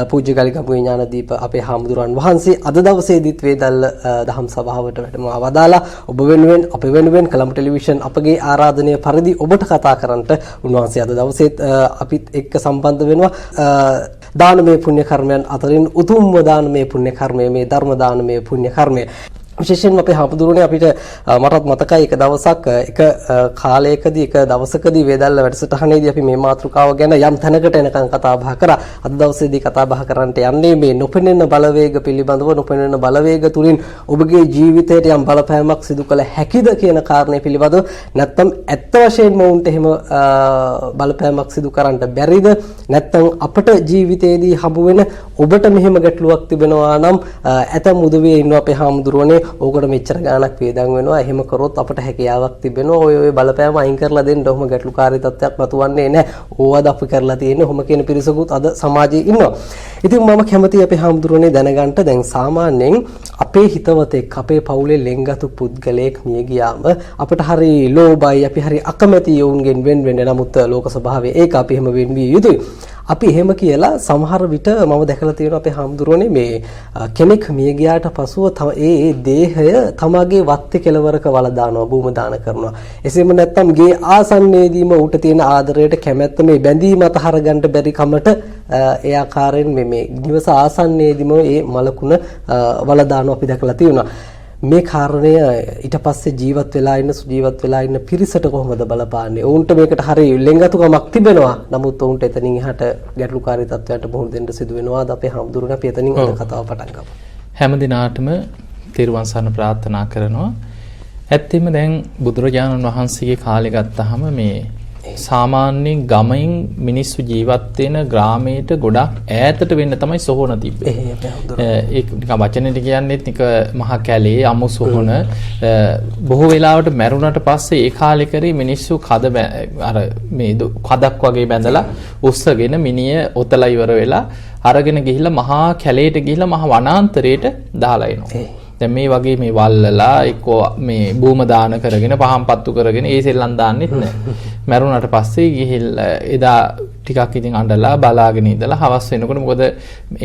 පූජ්‍ය ගලිගමුවේ ඥානදීප අපේ හාමුදුරන් වහන්සේ අද දවසේදීත් වේදල්ල දහම් සභාවට වැඩම වදාලා ඔබ වෙනුවෙන් අප වෙනුවෙන් කලම්බ ටෙලිවිෂන් අපගේ ආරාධනය පරිදි ඔබට කතා කරන්නට උන්වහන්සේ අද දවසේත් අපිත් එක්ක සම්බන්ධ වෙනවා. දානමය පුණ්‍ය කර්මයන් අතරින් උතුම්ම දානමය පුණ්‍ය කර්මය මේ ධර්ම දානමය පුණ්‍ය කර්මය. විශේෂයෙන්ම අපේ හාමුදුරුවනේ අපිට මටත් මතකයි එක දවසක් එක කාලයකදී එක දවසකදී වේදල්ල වැඩසටහනේදී අපි මේ මාතෘකාව ගැන යම් තැනකට එනකන් කතා බහ කරා. අද දවසේදී කතා බහ කරන්නට යන්නේ මේ නොපෙනෙන බලවේග පිළිබඳව. නොපෙනෙන බලවේග තුලින් ඔබගේ ජීවිතයට යම් බලපෑමක් සිදු කළ හැකිද කියන කාරණේ පිළිබඳව. නැත්නම් ඇත්ත වශයෙන්ම උන්ට එහෙම බලපෑමක් සිදු කරන්න බැරිද? නැත්නම් අපට ජීවිතයේදී හමු වෙන ඔබට මෙහෙම ගැටලුවක් තිබෙනවා නම් ඇතම් උදවිය ඉන්නවා අපේ හාමුදුරුවනේ. ඕකට මෙච්චර ගාණක් වේදන් වෙනවා. එහෙම කරොත් අපට හැකියාවක් තිබෙනවා. ඔය බලපෑම අයින් කරලා දෙන්න. ඔහොම ගැටලුකාරී තත්ත්වයක් මතුවන්නේ නැහැ. ඕවද අපි කරලා තියෙන්නේ. ඔහොම කියන පිරිසකුත් අද සමාජයේ ඉන්නවා. ඉතින් මම කැමතියි අපේ හාමුදුරුවනේ දැනගන්න දැන් සාමාන්‍යයෙන් අපේ හිතවතෙක් අපේ පවුලේ ලෙන්ගතු පුද්ගලයෙක් මිය ගියාම අපට හරි ලෝභයි. අපි හරි අකමැති යෝන්ගෙන් වෙන් වෙන්නේ. නමුත් ලෝක ස්වභාවය ඒක අපි එහෙම වෙන්විය යුතුයි. අපි එහෙම කියලා සමහර විට මම දැකලා තියෙනවා අපේ හාමුදුරුවනේ මේ කෙනෙක් මිය ගියාට පසුව ඒ දේහය තමගේ වත්තේ කෙලවරක වල දානවා, භූම දාන කරනවා. එසේම නැත්නම් ගේ ආසන්නයේදීම ඌට තියෙන ආදරයට කැමැත්ත මේ බැඳීම අතහර ගන්න බැරි කමට ඒ ආකාරයෙන් මේ නිවස ආසන්නයේදීම මේ මලකුණ වල දානවා අපි දැකලා තියෙනවා. මේ කාරණය ඊට පස්සේ ජීවත් වෙලා ඉන්න පිරිසට කොහොමද බලපාන්නේ? ඔවුන්ට මේකට හරිය ලෙන්ගතුකමක් තිබෙනවා. නමුත් ඔවුන්ට එතනින් එහාට ගැටලුකාරී තත්ත්වයන්ට මුහුණ දෙන්න සිදු වෙනවාද? අපේ හාමුදුරුවනේ අපි එතනින් අද කතාව පටන් ගමු. හැම දිනාටම තෙරුවන් සරණ ප්‍රාර්ථනා කරනවා. ඇත්තෙම දැන් බුදුරජාණන් වහන්සේගේ කාලේ ගත්තාම මේ සාමාන්‍යයෙන් ගමෙන් මිනිස්සු ජීවත් වෙන ග්‍රාමයට ගොඩක් ඈතට වෙන්න තමයි සොහොන තිබ්බේ. ඒක නිකන් වචනෙට කියන්නේත් නික මහා කැලේ අමු සොහොන බොහෝ වෙලාවට මැරුණට පස්සේ ඒ කාලේ කරේ මිනිස්සු අර මේ කදක් වගේ බැඳලා උස්සගෙන මිනිය ඔතලා ඉවර වෙලා අරගෙන ගිහිල්ලා මහා කැලේට ගිහිල්ලා මහා වනාන්තරයට දාලා එනවා. දැන් මේ වගේ මේ වල්ලලා එක්කෝ මේ භූම දාන කරගෙන පහන් පත්තු කරගෙන ඒ සෙල්ලම් දාන්නෙත් නැහැ. මැරුණාට පස්සේ ගිහිල්ලා එදා ටිකක් ඉතින් අඬලා බලාගෙන ඉඳලා හවස් වෙනකොට මොකද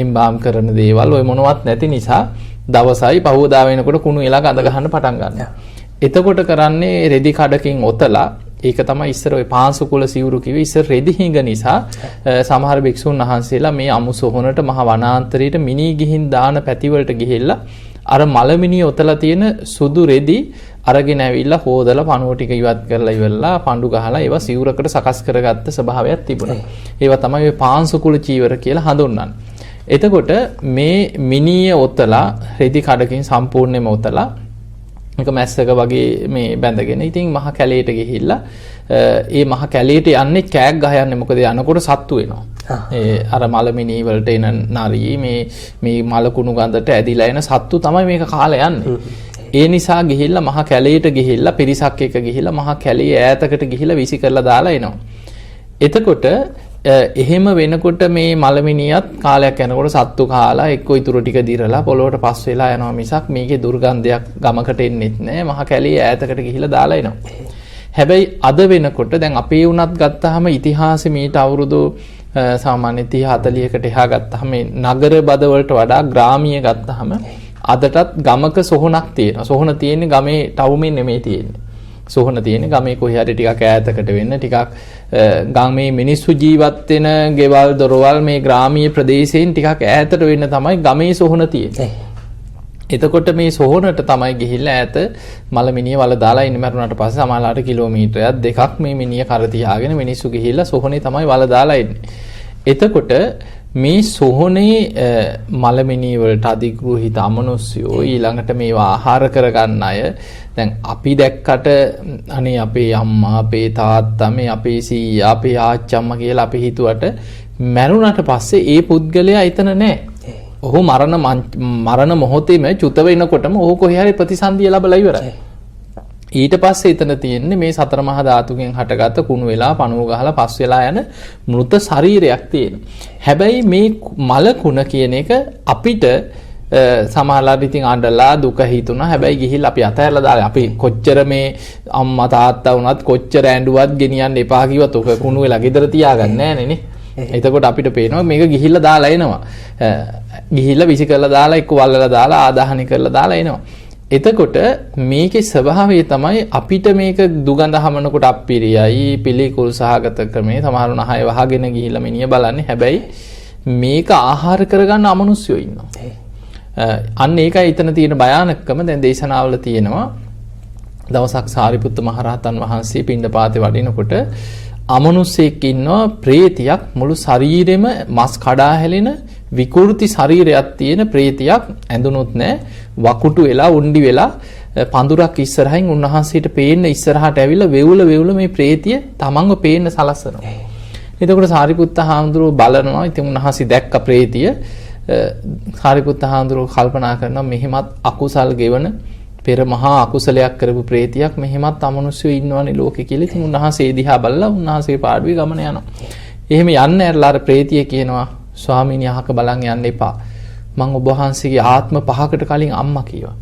එම්බාම් කරන දේවල් ඔය මොනවත් නැති නිසා දවසයි පහුවදා වෙනකොට කුණු එලා ගඳ ගන්න පටන් ගන්නවා. එතකොට කරන්නේ රෙදි කඩකින් ඔතලා ඒක තමයි ඉස්සර ඔය පාංශු කුල සිවුරු කිව්වේ. ඉස්සර රෙදි හිඟ නිසා සමහර භික්ෂුන් වහන්සේලා මේ අමු සොහොනට මහ වනාන්තරයට මිනී ගිහින් දාන පැතිවලට ගිහිල්ලා අර මලමිනිය ඔතලා තියෙන සුදු රෙදි අරගෙන ඇවිල්ලා හොදලා පණුව ටික ඉවත් කරලා ඉවරලා පඳු ගහලා ඒවා සිවුරකට සකස් කරගත්ත ස්වභාවයක් තිබුණා. ඒවා තමයි ඔය පාංශු කුල චීවර කියලා හඳුන්වන්නේ. එතකොට මේ මිනිය ඔතලා රෙදි කඩකින් සම්පූර්ණයෙන්ම ඔතලා මේක මැස්සක වගේ මේ බැඳගෙන ඉතින් මහ කැලේට ගිහිල්ලා ඒ මහ කැලේට යන්නේ කෑග් ගහ යන්නේ මොකද යනකොට සත්තු වෙනවා. අර මලමිනී වලට එන නරී මේ මලකුණු ගඳට ඇදිලා එන සත්තු තමයි මේක කාලා යන්නේ. ඒ නිසා ගිහිල්ලා මහ කැලේට ගිහිල්ලා පිරිසක් එක්ක ගිහිල්ලා මහ කැලේ ඈතකට ගිහිල්ලා විසි කරලා දාලා එනවා. එතකොට එහෙම වෙනකොට මේ මලමිනියත් කාලයක් යනකොට සත්තු කාලා එක්ක ඉතුරු ටික දිරලා පොළොවට පස් වෙලා යනවා මිසක් මේකේ දුර්ගන්ධයක් ගමකට එන්නෙත් නෑ. මහ කැලේ ඈතකට ගිහිල්ලා දාලා එනවා. හැබැයි අද වෙනකොට දැන් අපේ උනත් ගත්තාම ඉතිහාසෙ මීට අවුරුදු සාමාන්‍ය 30-40කට එහා ගත්තාම මේ නගර බද වලට වඩා ග්‍රාමීය ගත්තාම අදටත් ගමක සොහොනක් තියෙනවා. සොහොන තියෙන්නේ ගමේ ටවුමේ නෙමෙයි තියෙන්නේ. සොහොන තියෙන්නේ ගමේ කොහේ හරි ටිකක් ඈතකට වෙන්න ටිකක් ගමේ මිනිස්සු ජීවත් වෙන ගෙවල් දොරවල් මේ ග්‍රාමීය ප්‍රදේශයෙන් ටිකක් ඈතට වෙන්න තමයි ගමේ සොහොන තියෙන්නේ. එතකොට මේ සොහොනට තමයි ගිහිල්ලා ඈත මලමිනිය වල දාලා ඉන්න මරුණාට පස්සේ සමහරලාට කිලෝමීටරයක් දෙකක් මේ මිනිය කර තියාගෙන මිනිස්සු ගිහිල්ලා සොහොනේ තමයි වල දාලා ඉන්නේ. එතකොට මේ සොහොනේ මලමිනිය වලට අධිග්‍රහිත අමනුෂ්‍යෝ ඊළඟට මේවා ආහාර කරගන්න අය දැන් අපි දැක්කට අනේ අපේ අම්මා අපේ තාත්තා මේ අපේ සීයා අපේ ආච්චි අම්මා කියලා අපි හිතුවට මරුණාට පස්සේ ඒ පුද්ගලයා එතන නැහැ. ඔහු මරණ මොහොතේම චුත වෙනකොටම ඔහු කොහේ හරි ප්‍රතිසන්දිය ලැබලා ඉවරයි. ඊට පස්සේ එතන තියෙන්නේ මේ සතර මහා ධාතුගෙන් හටගත්ත කුණු වෙලා පණුව ගහලා පස් වෙලා යන මෘත ශරීරයක් තියෙනවා. හැබැයි මේ මල කුණ කියන එක අපිට සමහරවිට ඉතින් අඬලා දුක හිතුණා. හැබැයි ගිහිල්ලා අපි අතහැරලා දාලා අපි කොච්චර මේ අම්මා තාත්තා වුණත් කොච්චර ඇඬුවත් ගෙනියන්න එපා කිව්වත් ඔක කුණු වෙලා ගෙදර තියාගන්නේ නැහැ නේ. එතකොට අපිට පේනවා මේක ගිහිල්ලා දාලා එනවා. ගිහිල්ලා විසි කරලා දාලා එක්ක වල්ලලා දාලා ආදාහනය කරලා දාලා එනවා. එතකොට මේකේ ස්වභාවය තමයි අපිට මේක දුගඳ හමනකොට අප්පිරියයි පිළිකුල් සහගත ක්‍රමේ සමහර නහය වහගෙන ගිහිල්ලා මිනිහ බලන්නේ. හැබැයි මේක ආහාර කරගන්න අමනුෂ්‍යයෝ ඉන්නවා. අන්න ඒකයි එතන තියෙන භයානකම. දැන් දේශනාවල තියෙනවා දවසක් සාරිපුත්ත මහරහතන් වහන්සේ පිණ්ඩපාතේ වඩිනකොට අමනුෂ්‍යෙක් ඉන්නවා ප්‍රේතියක් මුළු ශරීරෙම මස් කඩා හැලෙන විකෘති ශරීරයක් තියෙන ප්‍රේතියක් ඇඳුනුත් නැහැ වකුටු වෙලා උණ්ඩි වෙලා පඳුරක් ඉස්සරහින් උන්වහන්සේට පේන්න ඉස්සරහට ඇවිල්ලා වෙවුල මේ ප්‍රේතිය තමන්ව පේන්න සලස්සනවා. එතකොට සාරිපුත්ත හාමුදුරුවෝ බලනවා. ඉතින් උන්වහන්සේ දැක්ක ප්‍රේතිය. සාරිපුත්ත හාමුදුරුවෝ කල්පනා කරනවා මෙහෙමත් අකුසල් ගෙවන පෙර මහා අකුසලයක් කරපු ප්‍රේතියක් මෙහෙමත් අමනුෂ්‍යයෝ ඉන්නවනේ ලෝකේ කියලා. ඉතින් උන්වහන්සේ දිහා බලලා උන්වහන්සේ පාඩුවේ ගමන යනවා. එහෙම යන්න ඇරලා අර ප්‍රේතිය කියනවා ස්වාමීනි අහක බලන් යන්න එපා. මං ඔබ වහන්සේගේ ආත්ම 5කට කලින් අම්මා කිව්වා.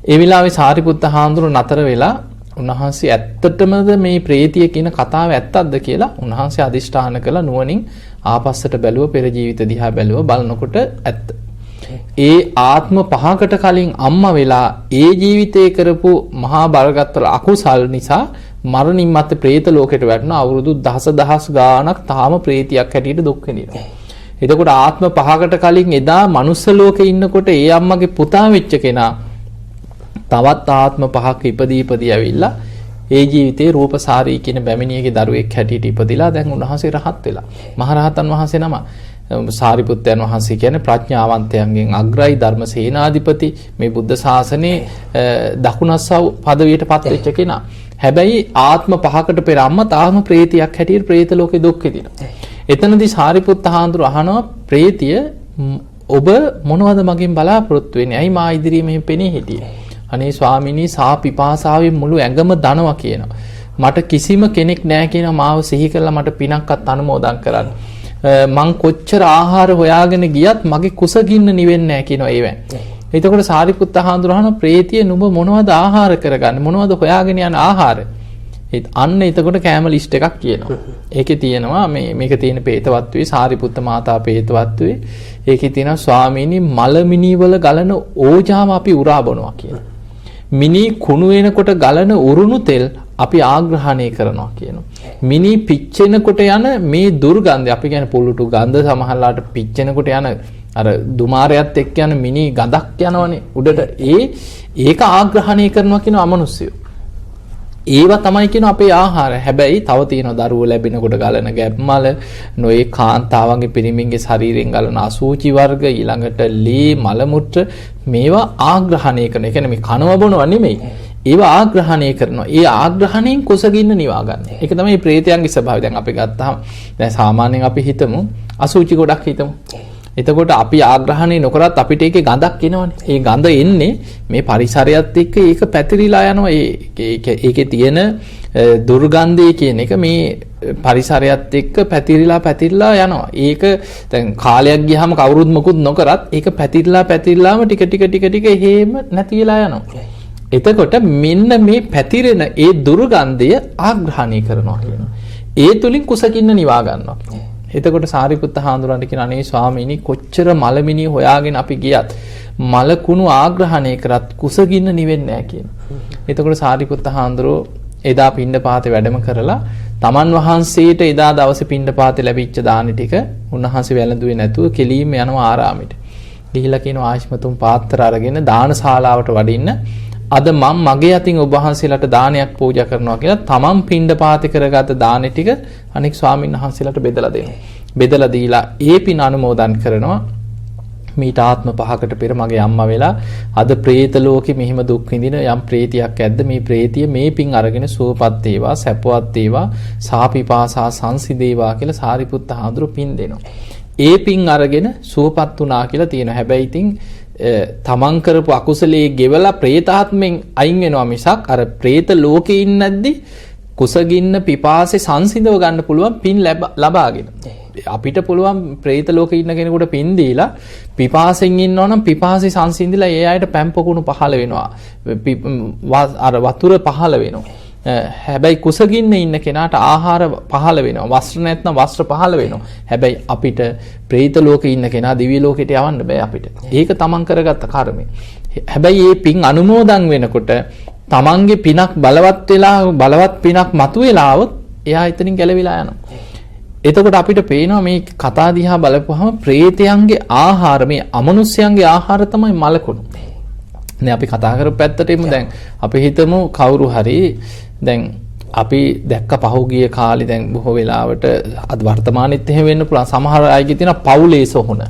ඒ වෙලාවේ සාරිපුත්ත හාමුදුරුවෝ නතර වෙලා උන්වහන්සේ ඇත්තටමද මේ ප්‍රේතිය කියන කතාව ඇත්තක්ද කියලා උන්වහන්සේ අදිෂ්ඨාන කළා නුවණින් ආපස්සට බැලුව පෙර ජීවිත දිහා බැලුව බලනකොට ඇත්ත. ඒ ආත්ම 5කට කලින් අම්මා වෙලා ඒ ජීවිතේ කරපු මහා බරගත්වල අකුසල් නිසා මරණින් මත්තේ പ്രേත ලෝකයට වැටෙන අවුරුදු දහස් ගාණක් තාම ප්‍රේතියක් හැටියට දුක් විඳිනවා. එතකොට ආත්ම 5කට කලින් එදා මනුස්ස ලෝකේ ඉන්නකොට ඒ අම්මගේ පුතා වෙච්ච කෙනා තවත් ආත්ම 5ක ඉපදී ඇවිල්ලා ඒ ජීවිතේ රූපසාරී කියන බැමිණියගේ දරුවෙක් හැටියට ඉපදිලා දැන් උන්වහන්සේ රහත් වෙලා. මහරහතන් වහන්සේ නම සාරිපුත්තයන් වහන්සේ කියන්නේ ප්‍රඥාවන්තයන්ගෙන් අග්‍රයි ධර්ම සේනාධිපති මේ බුද්ධ ශාසනයේ දකුණස්සව් පදවියට පත් වෙච්ච කෙනා. හැබැයි ආත්ම 5කට පෙර අම්මා තාම ප්‍රේතියක් හැටියට പ്രേත ලෝකේ දුක් විඳිනවා. එතනදී සාරිපුත්ත හාමුදුරුවෝ අහනවා ප්‍රේතිය ඔබ මොනවද මගෙන් බලාපොරොත්තු වෙන්නේ? ඇයි මා ඉදිරියේ මෙහෙම පෙනී හිටියේ? අනේ ස්වාමීනි සා පිපාසාවෙන් මුළු ඇඟම දනවා කියනවා. මට කිසිම කෙනෙක් නැහැ කියනවා මාව සිහි කරලා මට පිනක්වත් අනුමෝදන් කරන්න. මං කොච්චර ආහාර හොයාගෙන ගියත් මගේ කුසගින්න නිවෙන්නේ නැහැ කියනවා ඒවෙන්. එතකොට සාරිපුත්ත හාමුදුරුවෝ අහන ප්‍රේතිය නුඹ මොනවද ආහාර කරගන්නේ? මොනවද හොයාගෙන යන ආහාර? අන්න එතකොට කෑම ලිස්ට් එකක් කියනවා. ඒකේ තියෙනවා මේක තියෙන පේතවත්වේ සාරිපුත්ත මාතා පේතවත්වේ. ඒකේ තියෙනවා ස්වාමීනි මලමිනි වල ගලන ඕජාව අපි උරා බොනවා කියලා. මිනි කුණු වෙනකොට ගලන උරුණු තෙල් අපි ආග්‍රහණය කරනවා කියනවා. මිනි පිච්චෙනකොට යන මේ දුර්ගන්ධය අපි කියන්නේ පුල්ලුටු ගඳ සමහරලාට පිච්චෙනකොට යන අර දුමාරයත් එක්ක යන මිනි ගඳක් යනවනේ උඩට ඒක ආග්‍රහණය කරනවා කියන අමනුෂ්‍යයෝ. ඒවා තමයි කියන අපේ ආහාර. හැබැයි තව තියෙනවා දරුවෝ ලැබෙනකොට ගලන ගැබ්මල නොයේ කාන්තාවන්ගේ පිරිමින්ගේ ශරීරයෙන් ගලන අසූචි වර්ග ඊළඟට ලී මල මුත්‍ර මේවා ආග්‍රහණය කරන. ඒ කියන්නේ මේ කනවා බොනවා නෙමෙයි. ඒවා ආග්‍රහණය කරනවා. ඒ ආග්‍රහණයෙන් කුසගින්න නිවා ගන්න. ඒක තමයි ප්‍රේතයන්ගේ ස්වභාවය. දැන් අපි ගත්තාම දැන් සාමාන්‍යයෙන් අපි හිතමු අසූචි ගොඩක් හිතමු. එතකොට අපි ආග්‍රහණය නොකරත් අපිට ඒකේ ගඳක් එනවනේ. ඒ ගඳ එන්නේ මේ පරිසරයත් එක්ක ඒක පැතිරිලා යනවා. ඒකේ තියෙන දුර්ගන්ධය කියන එක මේ පරිසරයත් එක්ක පැතිරිලා යනවා. ඒක දැන් කාලයක් ගියාම කවුරුත් මොකුත් නොකරත් ඒක පැතිරිලාම ටික එහෙම නැති වෙලා යනවා. එතකොට මෙන්න මේ පැතිරෙන ඒ දුර්ගන්ධය ආග්‍රහණය කරනවා කියනවා. ඒ තුලින් කුසකින්න නිවා ගන්නවා. එතකොට සාරිපුත්ත හාමුදුරන්ට කියන අනේ ස්වාමීනි කොච්චර මලමිනි හොයාගෙන අපි ගියත් මල කුණු ආග්‍රහණය කරත් කුසගින්න නිවෙන්නේ නැහැ කියන. එතකොට සාරිපුත්ත හාමුදුරෝ එදා පිණ්ඩපාතේ වැඩම කරලා තමන් වහන්සේට එදා දවසේ පිණ්ඩපාතේ ලැබිච්ච දානි ටික උන්වහන්සේ වැළඳුවේ නැතුව කෙලින්ම යනවා ආරාමෙට. ගිහිලා කියනවා ආශ්මතුන් පාත්‍ර අරගෙන දානශාලාවට වඩින්න. අද මම මගේ අතින් ඔබ වහන්සේලාට දානයක් පූජා කරනවා කියලා තමන් පිණ්ඩපාතේ කරගත දානෙ ටික අනෙක් ස්වාමීන් වහන්සේලාට බෙදලා දෙනවා. බෙදලා දීලා ඒ පින් අනුමෝදන් කරනවා. මීට ආත්ම 5කට පෙර මගේ අම්මා වෙලා අද പ്രേත ලෝකෙ මෙහිම දුක් විඳින යම් ප්‍රේතියක් ඇද්ද මේ ප්‍රේතිය මේ පින් අරගෙන සුවපත් වේවා සැපවත් වේවා සාපිපාසා සංසිදේවා කියලා සාරිපුත්ත හාමුදුරුවෝ පින් දෙනවා. ඒ පින් අරගෙන සුවපත් වුණා කියලා තියෙනවා. හැබැයි ඉතින් තමන් කරපු අකුසලයේ ගෙවලා പ്രേතාත්මෙන් අයින් වෙනවා මිසක් අර പ്രേත ලෝකේ ඉන්නේ නැද්දි කුසගින්න පිපාසෙ සංසිඳව ගන්න පුළුවන් පින් ලබාගෙන. අපිට පුළුවන් പ്രേත ලෝකේ ඉන්න කෙනෙකුට පින් දීලා පිපාසෙන් ඉන්නවනම් පිපාසෙ සංසිඳිලා ඒ අයට පැම්පකුණු පහළ වෙනවා. අර වතුර පහළ වෙනවා. හැබැයි කුසගින්නේ ඉන්න කෙනාට ආහාර පහළ වෙනවා. වස්ත්‍ර නැත්නම් වස්ත්‍ර පහළ වෙනවා. හැබැයි අපිට പ്രേත ලෝකේ ඉන්න කෙනා දිව්‍ය ලෝකෙට යවන්න බෑ අපිට. ඒක තමන් කරගත්ත කර්මය. හැබැයි මේ පින් අනුමෝදන් වෙනකොට තමන්ගේ පිනක් බලවත් පිනක් මතුවලා આવොත් එයා එතනින් ගැලවිලා යනවා. එතකොට අපිට පේනවා මේ කතා දිහා බලපුවහම ප්‍රේතයන්ගේ ආහාර මේ අමනුෂ්‍යයන්ගේ ආහාර තමයි මලකුණු. දැන් අපි කතා කරපු පැත්තටම දැන් අපි හිතමු කවුරු හරි දැන් අපි දැක්ක පහුගිය කාලේ දැන් බොහෝ වෙලාවට අද වර්තමානෙත් එහෙම වෙන්න පුළුවන් සමහර අයගේ තියෙන පවුලේ සොහොන.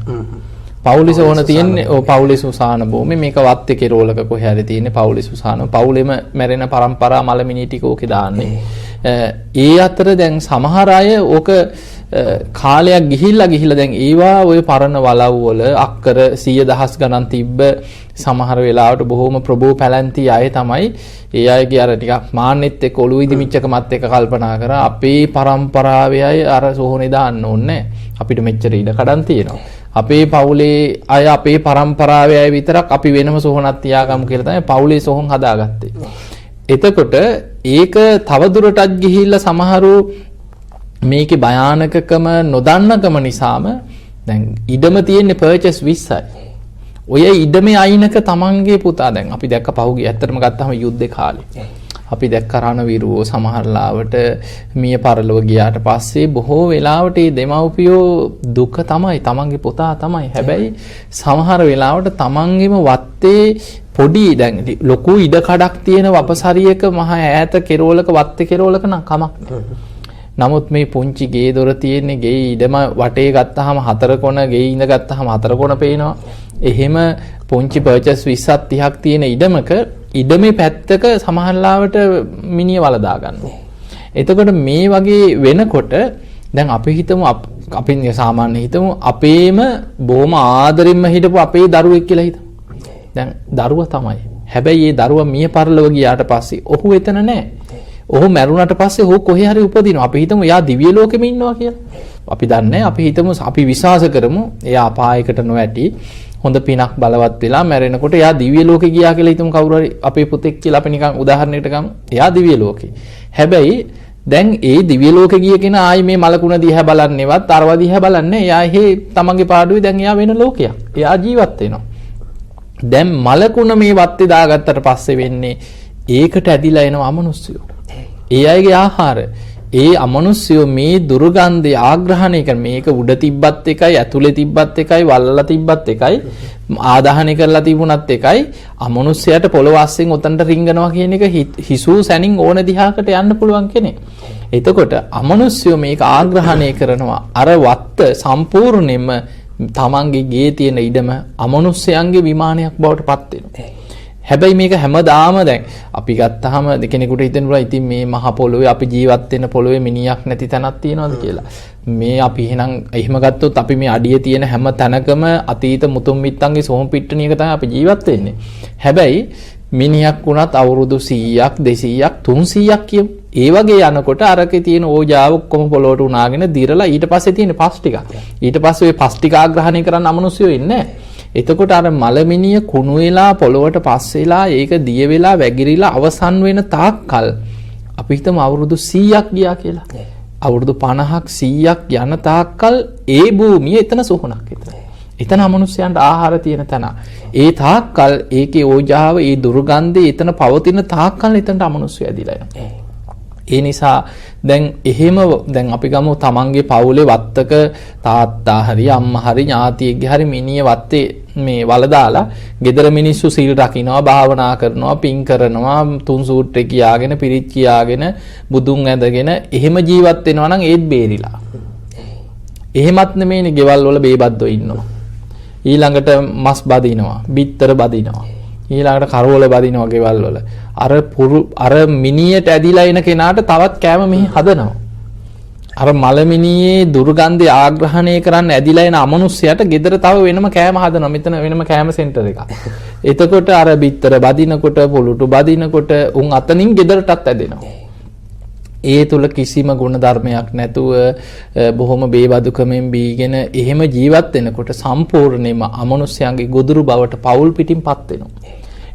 පවුලේ සොහොන තියෙන්නේ පවුලේ සුසාන භූමි මේක වත් එකේ රෝලක කොහේ හරි තියෙන්නේ පවුලේ සුසාන. පවුලේම මැරෙන પરම්පරා මලමිනී ටික ඕකේ දාන්නේ. ඒ අතර දැන් සමහර අය ඕක කාලයක් ගිහිල්ලා දැන් ඒවා ඔය පරණ වලව් වල අක්කර 100,000 ගණන් තිබ්බ සමහර වෙලාවට බොහොම ප්‍රබෝ පැලැන්ති අය තමයි ඒ අයගේ අර ටිකක් මාන්නෙත් එක්ක ඔළුව ඉදිමිච්චකමත් එක්ක කල්පනා කරා අපේ පරම්පරාවේ අය අර සෝහනේ දාන්න ඕනේ අපිට මෙච්චර ඉඩ කඩන් තියෙනවා අපේ පවුලේ අය අපේ පරම්පරාවේ අය විතරක් අපි වෙනම සෝහනක් තියාගමු කියලා තමයි පවුලේ සෝහන් හදාගත්තේ. එතකොට ඒක තවදුරටත් ගිහිල්ලා සමහරු මේකේ භයානකකම නොදන්නකම නිසාම දැන් ඉඩම තියෙන්නේ පර්චේස් 20යි. ඔය ඉඩමේ අයිනක තමන්ගේ පුතා දැන් අපි දැක්ක පහුගිය ඇත්තටම ගත්තාම යුද්ධේ කාලේ. අපි දැක්ක රණවිරුවෝ සමහරලාවට මිය පරලොව ගියාට පස්සේ බොහෝ වෙලාවට මේ දෙමව්පියෝ දුක තමයි තමන්ගේ පුතා තමයි. හැබැයි සමහර වෙලාවට තමන්ගේම වත්තේ පොඩි දැන් ලොකු ඉඩ කඩක් තියෙන වපසරියක මහා ඈත කෙරෝලක වත්තේ කෙරෝලක නම් කමක් නැහැ. නමුත් මේ පුංචි ගේ දොර තියෙන්නේ ගේ ඉඩම වටේ ගත්තාම 4 කොන ගේ ඉඳ ගත්තාම 4 කොන පේනවා. එහෙම පුංචි පර්චේස් 20ක් 30ක් තියෙන ඉඩමක ඉඩමේ පැත්තක සමහරලාවට මිනිය වලදා ගන්නවා. එතකොට මේ වගේ වෙනකොට දැන් අපි හිතමු අපි සාමාන්‍ය හිතමු අපේම බොහොම ආදරෙන්ම හිටපු අපේ දරුවෙක් කියලා හිතමු. දැන් දරුවා තමයි. හැබැයි ඒ දරුවා මිය පරලොව ගියාට පස්සේ ඔහු එතන නැහැ. ඔහු මැරුණාට පස්සේ ඔහු කොහේ හරි උපදිනවා. අපි හිතමු එයා දිව්‍ය ලෝකෙම ඉන්නවා කියලා. අපි දන්නේ අපි හිතමු අපි විශ්වාස කරමු එයා අපායකට නොඇටි හොඳ පිනක් බලවත් වෙලා මැරෙනකොට එයා දිව්‍ය ලෝකෙ ගියා කියලා හිතමු කවුරු හරි අපේ පුතෙක් කියලා අපි නිකන් උදාහරණයකට ගමු. එයා දිව්‍ය ලෝකෙ. හැබැයි දැන් ඒ දිව්‍ය ලෝකෙ ගිය කෙනා ආයි මේ මලකුණ දිහා බලන්නේවත් අරවා දිහා බලන්නේ. එයා එහෙ තමන්ගේ පාඩුවේ දැන් එයා වෙන ලෝකයක්. එයා ජීවත් වෙනවා. දැන් මලකුණ මේ වත්තේ දාගත්තට පස්සේ වෙන්නේ ඒකට ඇදිලා එනවා අමනුෂ්‍යයෝ. ඒ අයගේ ආහාර ඒ අමනුෂ්‍යයෝ මේ දුර්ගන්ධය ආග්‍රහණය කරන මේක උඩ තිබ්බත් එකයි ඇතුලේ තිබ්බත් එකයි වල්ලලා තිබ්බත් එකයි ආදාහනය කරලා තිබුණත් එකයි අමනුෂ්‍යයට පොළොව අස්සෙන් උතන්ට රිංගනවා කියන එක හිසූ සැනින් ඕන දිහාකට යන්න පුළුවන් කෙනෙක්. එතකොට අමනුෂ්‍යයෝ මේක ආග්‍රහණය කරනවා අර වත්ත සම්පූර්ණයෙන්ම තමන්ගේ ගේ තියෙන ඉඩම අමනුෂ්‍යයන්ගේ විමානයක් බවට පත් වෙනවා. හැබැයි මේක හැමදාම දැන් අපි ගත්තාම කෙනෙකුට හිතෙන්න පුළුවන් ඉතින් මේ මහ පොළොවේ අපි ජීවත් වෙන පොළොවේ මිනිහක් නැති තැනක් තියනවාද කියලා. මේ අපි එහෙම ගත්තොත් අපි මේ අඩිය තියෙන හැම තැනකම අතීත මුතුන් මිත්තන්ගේ සෝම් පිට්ටනියක තමයි අපි ජීවත් වෙන්නේ. හැබැයි මිනිහක් වුණත් අවුරුදු 100ක් 200ක් 300ක් කියමු. ඒ වගේ යනකොට අරකේ තියෙන ඕජාව ඔක්කොම පොළොවට උනාගෙන දිරලා ඊට පස්සේ තියෙන පස් ටික. ඊට පස්සේ ওই පස් ටික ආග්‍රහණය කරන්න අමනුෂ්‍යයෝ ඉන්නේ නැහැ. එතකොට අර මලමිනිය කුණු වෙලා පොළොවට පස් වෙලා ඒක දිය වෙලා වැగిරිලා අවසන් වෙන තාක්කල් අපි හිතමු අවුරුදු 100ක් ගියා කියලා. අවුරුදු 50ක් 100ක් යන තාක්කල් ඒ භූමිය එතන සෝහනක් විතරයි. එතන අමනුෂ්‍යයන්ට ආහාර තියෙන තැන. ඒ තාක්කල් ඒකේ ඕජාව ඒ දුර්ගන්ධය එතන පවතින තාක්කල් එතනට අමනුෂ්‍යය ඇදිලා යනවා. ඒ නිසා දැන් එහෙම දැන් අපි ගමු තමන්ගේ පවුලේ වත්තක තාත්තා හරි අම්මා හරි ඥාතියෙක්ගේ හරි මිනිය වත්තේ මේ වල දාලා ගෙදර මිනිස්සු සීල් රකින්නවා භාවනා කරනවා පින් කරනවා තුන් සූත්‍රේ කියාගෙන පිරිත් කියාගෙන බුදුන් ඇඳගෙන එහෙම ජීවත් වෙනවා නම් ඒත් බේරිලා. එහෙමත් නෙමෙයිනේ ගෙවල් වල බේබද්දෝ ඉන්නවා. ඊළඟට මස් බදිනවා, බිත්තර බදිනවා. ඊළඟට කරවල බදිනවා ගෙවල් වල. අර මිනියට ඇදිලා එන කෙනාට තවත් කෑම මෙහි හදනවා. අර මලමිනියේ දුර්ගන්ධය ආග්‍රහණය කරන්න ඇදිලා එන අමනුෂ්‍යයට ගෙදර තව වෙනම කෑම හදනවා. මෙතන වෙනම කෑම සෙන්ටර් එකක්. එතකොට අර බිත්තර බදිනකොට, පොලුටු බදිනකොට උන් අතනින් ගෙදරටත් ඇදෙනවා. ඒ තුල කිසිම ගුණ ධර්මයක් නැතුව බොහොම බේබදුකමෙන් බීගෙන එහෙම ජීවත් වෙනකොට සම්පූර්ණයෙන්ම අමනුෂ්‍යයන්ගේ ගොදුරු බවට පෞල් පිටින්පත් වෙනවා.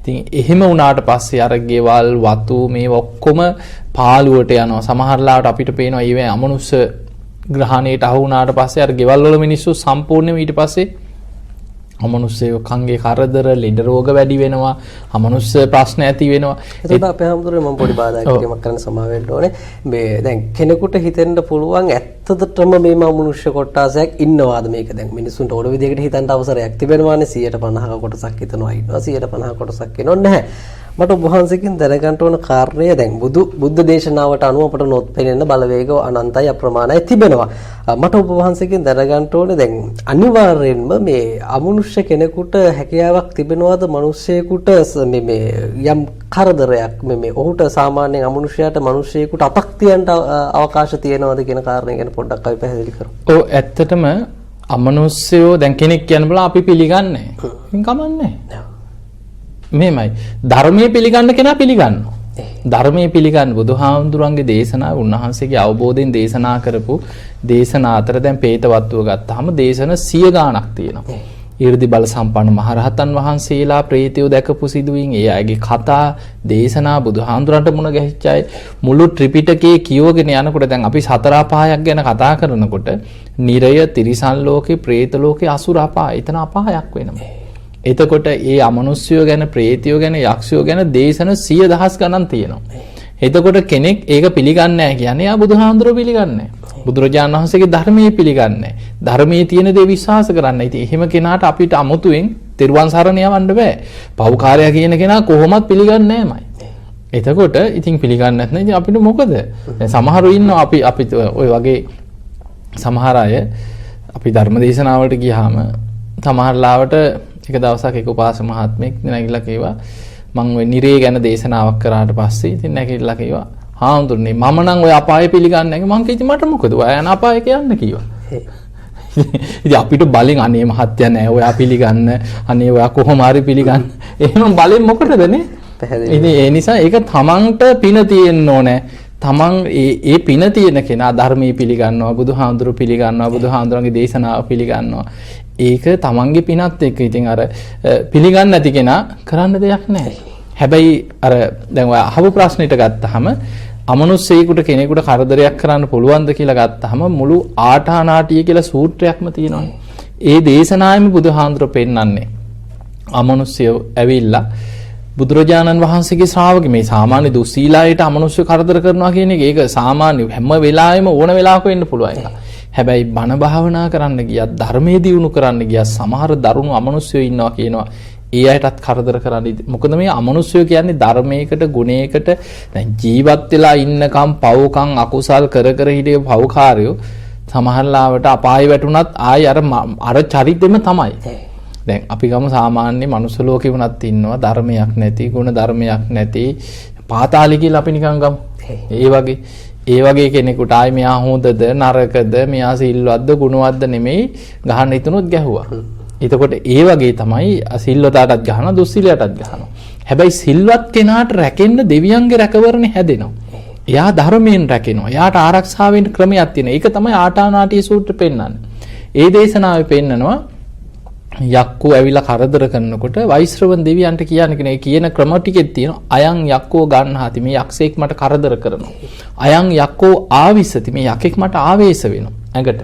ඉතින් එහෙම වුණාට පස්සේ අර ගෙවල් වතු මේ ඔක්කොම පාළුවට යනවා. සමහර ලාවට අපිට පේනවා ඊවේ අමනුෂ්‍ය ග්‍රහණයට අහු වුණාට පස්සේ අර ගෙවල් වල මිනිස්සු සම්පූර්ණයෙන්ම ඊට පස්සේ අමනුෂ්‍යයෝ කංගේ කරදර ලෙඩ රෝග වැඩි වෙනවා. අමනුෂ්‍ය ප්‍රශ්න ඇති වෙනවා. ඒක අපේ හැමදෙරේ මම පොඩි බාධාකීමක් කරන්න සමාවෙන්න ඕනේ. මේ දැන් කෙනෙකුට හිතෙන්න පුළුවන් ඇත්තටම මේ අමනුෂ්‍ය කොටසක් ඉන්නවාද මේක දැන් මිනිස්සුන්ට ඕන විදිහකට හිතන්න අවසරයක් තිබෙනවානේ 150ක කොටසක් හිතනවා ඉන්නවා 150 කොටසක් ඉන්නව නැහැ. මට ඔබ වහන්සේකින් දැනගන්න ඕන කාරණය දැන් බුද්ධ දේශනාවට අනුව අපට නොපෙනෙන බලවේග අනන්තයි අප්‍රමාණයි තිබෙනවා. මට ඔබ වහන්සේකින් දැනගන්න ඕනේ දැන් අනිවාර්යෙන්ම මේ අමනුෂ්‍ය කෙනෙකුට හැකියාවක් තිබෙනවද මිනිස්සෙකුට මේ යම් කරදරයක් මේ ඔහුට සාමාන්‍යයෙන් අමනුෂ්‍යයට මිනිස්සෙකුට අපක් තියන්න අවකාශ තියෙනවද කියන කාරණය ගැන පොඩ්ඩක් අපි පැහැදිලි කරමු. ඔව් ඇත්තටම අමනුෂ්‍යයෝ දැන් කෙනෙක් කියන බලා අපි පිළිගන්නේ නැහැ. ඉතින් කමන්නේ නැහැ. මේමයි ධර්මයේ පිළිගන්න කෙනා පිළිගන්නවා. ධර්මයේ පිළිගන්න බුදුහාමුදුරන්ගේ දේශනා උන්වහන්සේගේ අවබෝධයෙන් දේශනා කරපු දේශනා අතර දැන් පේතවත්ව ගත්තාම දේශන 100 ගාණක් තියෙනවා. ඊර්දි බල සම්පන්න මහරහතන් වහන්සේලා ප්‍රේතයෝ දැකපු සිදුවීම් ඒ අයගේ කතා දේශනා බුදුහාමුදුරන්ට මුණ ගැහිච්ච අය මුළු ත්‍රිපිටකයේ කියවගෙන යනකොට දැන් අපි සතර අපායක් ගැන කතා කරනකොට නිරය තිරිසන් ලෝකේ ප්‍රේත ලෝකේ අසුර අපාය එතන අපායක් වෙනවා. එතකොට ඒ අමනුෂ්‍යයෝ ගැන ප්‍රේතයෝ ගැන යක්ෂයෝ ගැන දේශන 100,000 ගණන් තියෙනවා. එතකොට කෙනෙක් ඒක පිළිගන්නේ නැහැ කියන්නේ යා බුදුහාමුදුරුවෝ පිළිගන්නේ නැහැ. බුදුරජාණන් වහන්සේගේ ධර්මයේ පිළිගන්නේ නැහැ. ධර්මයේ තියෙන දේ විශ්වාස කරන්නේ. ඉතින් එහෙම කෙනාට අපිට අමුතුවෙන් තෙරුවන් සරණ යවන්න බෑ. පව්කාරයා කියන කෙනා කොහොමත් පිළිගන්නේ නැහැමයි. එතකොට ඉතින් පිළිගන්නේ නැත්නම් ඉතින් අපිට මොකද? දැන් සමහරු ඉන්නවා අපි ඔය වගේ සමහර අය අපි ධර්ම දේශනාවලට ගියාම සමහර ලාවට එක දවසක් එක උපාසක මහත්මයෙක් නැගිටලා කිව්වා මම ওই නිරේ ගැන දේශනාවක් කරාට පස්සේ ඉතින් නැගිටලා කිව්වා හාමුදුරනේ මම නම් ඔය අපාය පිළිගන්නේ නැහැ මං කිව්වා මට මොකද ඔයා යන අපායට යන්න කිව්වා. ඉතින් අපිට බලෙන් අනේ මහත්ය නෑ ඔයා පිළිගන්න අනේ ඔයා කොහොම හරි පිළිගන්න එහෙනම් බලෙන් මොකටදනේ පැහැදිලි. ඉතින් ඒ නිසා ඒක තමන්ට පින තියෙන්න ඕනේ. තමන් ඒ පින තියෙන කෙනා ධර්මයේ පිළිගන්නවා බුදුහාමුදුරු පිළිගන්නවා බුදුහාමුදුරන්ගේ දේශනාව පිළිගන්නවා. ඒක තමන්ගේ පිනත් එක්ක ඉතින් අර පිළිගන්නේ නැති කෙනා කරන්න දෙයක් නැහැ. හැබැයි අර දැන් ඔය අහපු ප්‍රශ්නෙට ගත්තාම අමනුෂ්‍යයෙකුට කෙනෙකුට කරදරයක් කරන්න පුළුවන්ද කියලා ගත්තාම මුළු ආටානාටිය කියලා සූත්‍රයක්ම තියෙනවානේ. ඒ දේශනාවෙම බුදුහාමුදුරු පෙන්නන්නේ අමනුෂ්‍යව ඇවිල්ලා බුදුරජාණන් වහන්සේගේ ශ්‍රාවකෙ මේ සාමාන්‍ය දුස්සීලායට අමනුෂ්‍ය කරදර කරනවා කියන එක ඒක සාමාන්‍ය හැම වෙලාවෙම ඕන වෙලාවක වෙන්න පුළුවන් එකක්. හැබැයි බණ භාවනා කරන්න ගියත් ධර්මයේ දියුණු කරන්න ගියත් සමහර දරුණු අමනුෂ්‍යයෝ ඉන්නවා කියනවා. ඒ අයටත් කරදර කරන්නේ. මොකද මේ අමනුෂ්‍යයෝ කියන්නේ ධර්මයකට ගුණයකට දැන් ජීවත් වෙලා ඉන්නකම් පව්කම් අකුසල් කර කර හිටිය පව්කාරයෝ සමහර ලාවට අපාය වැටුණත් ආයි අර චරිතෙම තමයි. දැන් අපි ගමු සාමාන්‍ය මනුස්ස ලෝකේ වුණත් ඉන්නවා ධර්මයක් නැති ගුණ ධර්මයක් නැති පාතාලි කියලා අපි නිකන් ගමු. ඒ වගේ කෙනෙකුට ආයි මෙයා හොඳද නරකද මෙයා සිල්වත්ද ගුණවත්ද නෙමෙයි ගහන්න හිතුනොත් ගැහුවා. එතකොට ඒ වගේ තමයි සිල්වතාටත් ගහනවා දුස්සීලයටත් ගහනවා. හැබැයි සිල්වත් කෙනාට රැකෙන්න දෙවියන්ගේ රැකවරණේ හැදෙනවා. එයා ධර්මයෙන් රැකෙනවා. එයාට ආරක්ෂාවෙන් ක්‍රමයක් තියෙනවා. ඒක තමයි ආටානාටිය සූත්‍රෙ පෙන්නන්නේ. ඒ දේශනාවේ පෙන්නනවා යක්කෝ ඇවිල්ලා කරදර කරනකොට වෛශ්‍රවණ දෙවියන්ට කියන්නේ කියන ක්‍රම ටිකෙත් තියෙනවා. අයන් යක්කෝ ගන්නහති මේ යක්ෂයෙක් මට කරදර කරනවා. අයන් යක්කෝ ආවිසති මේ යකෙක් මට ආවේශ වෙනවා ඇඟට.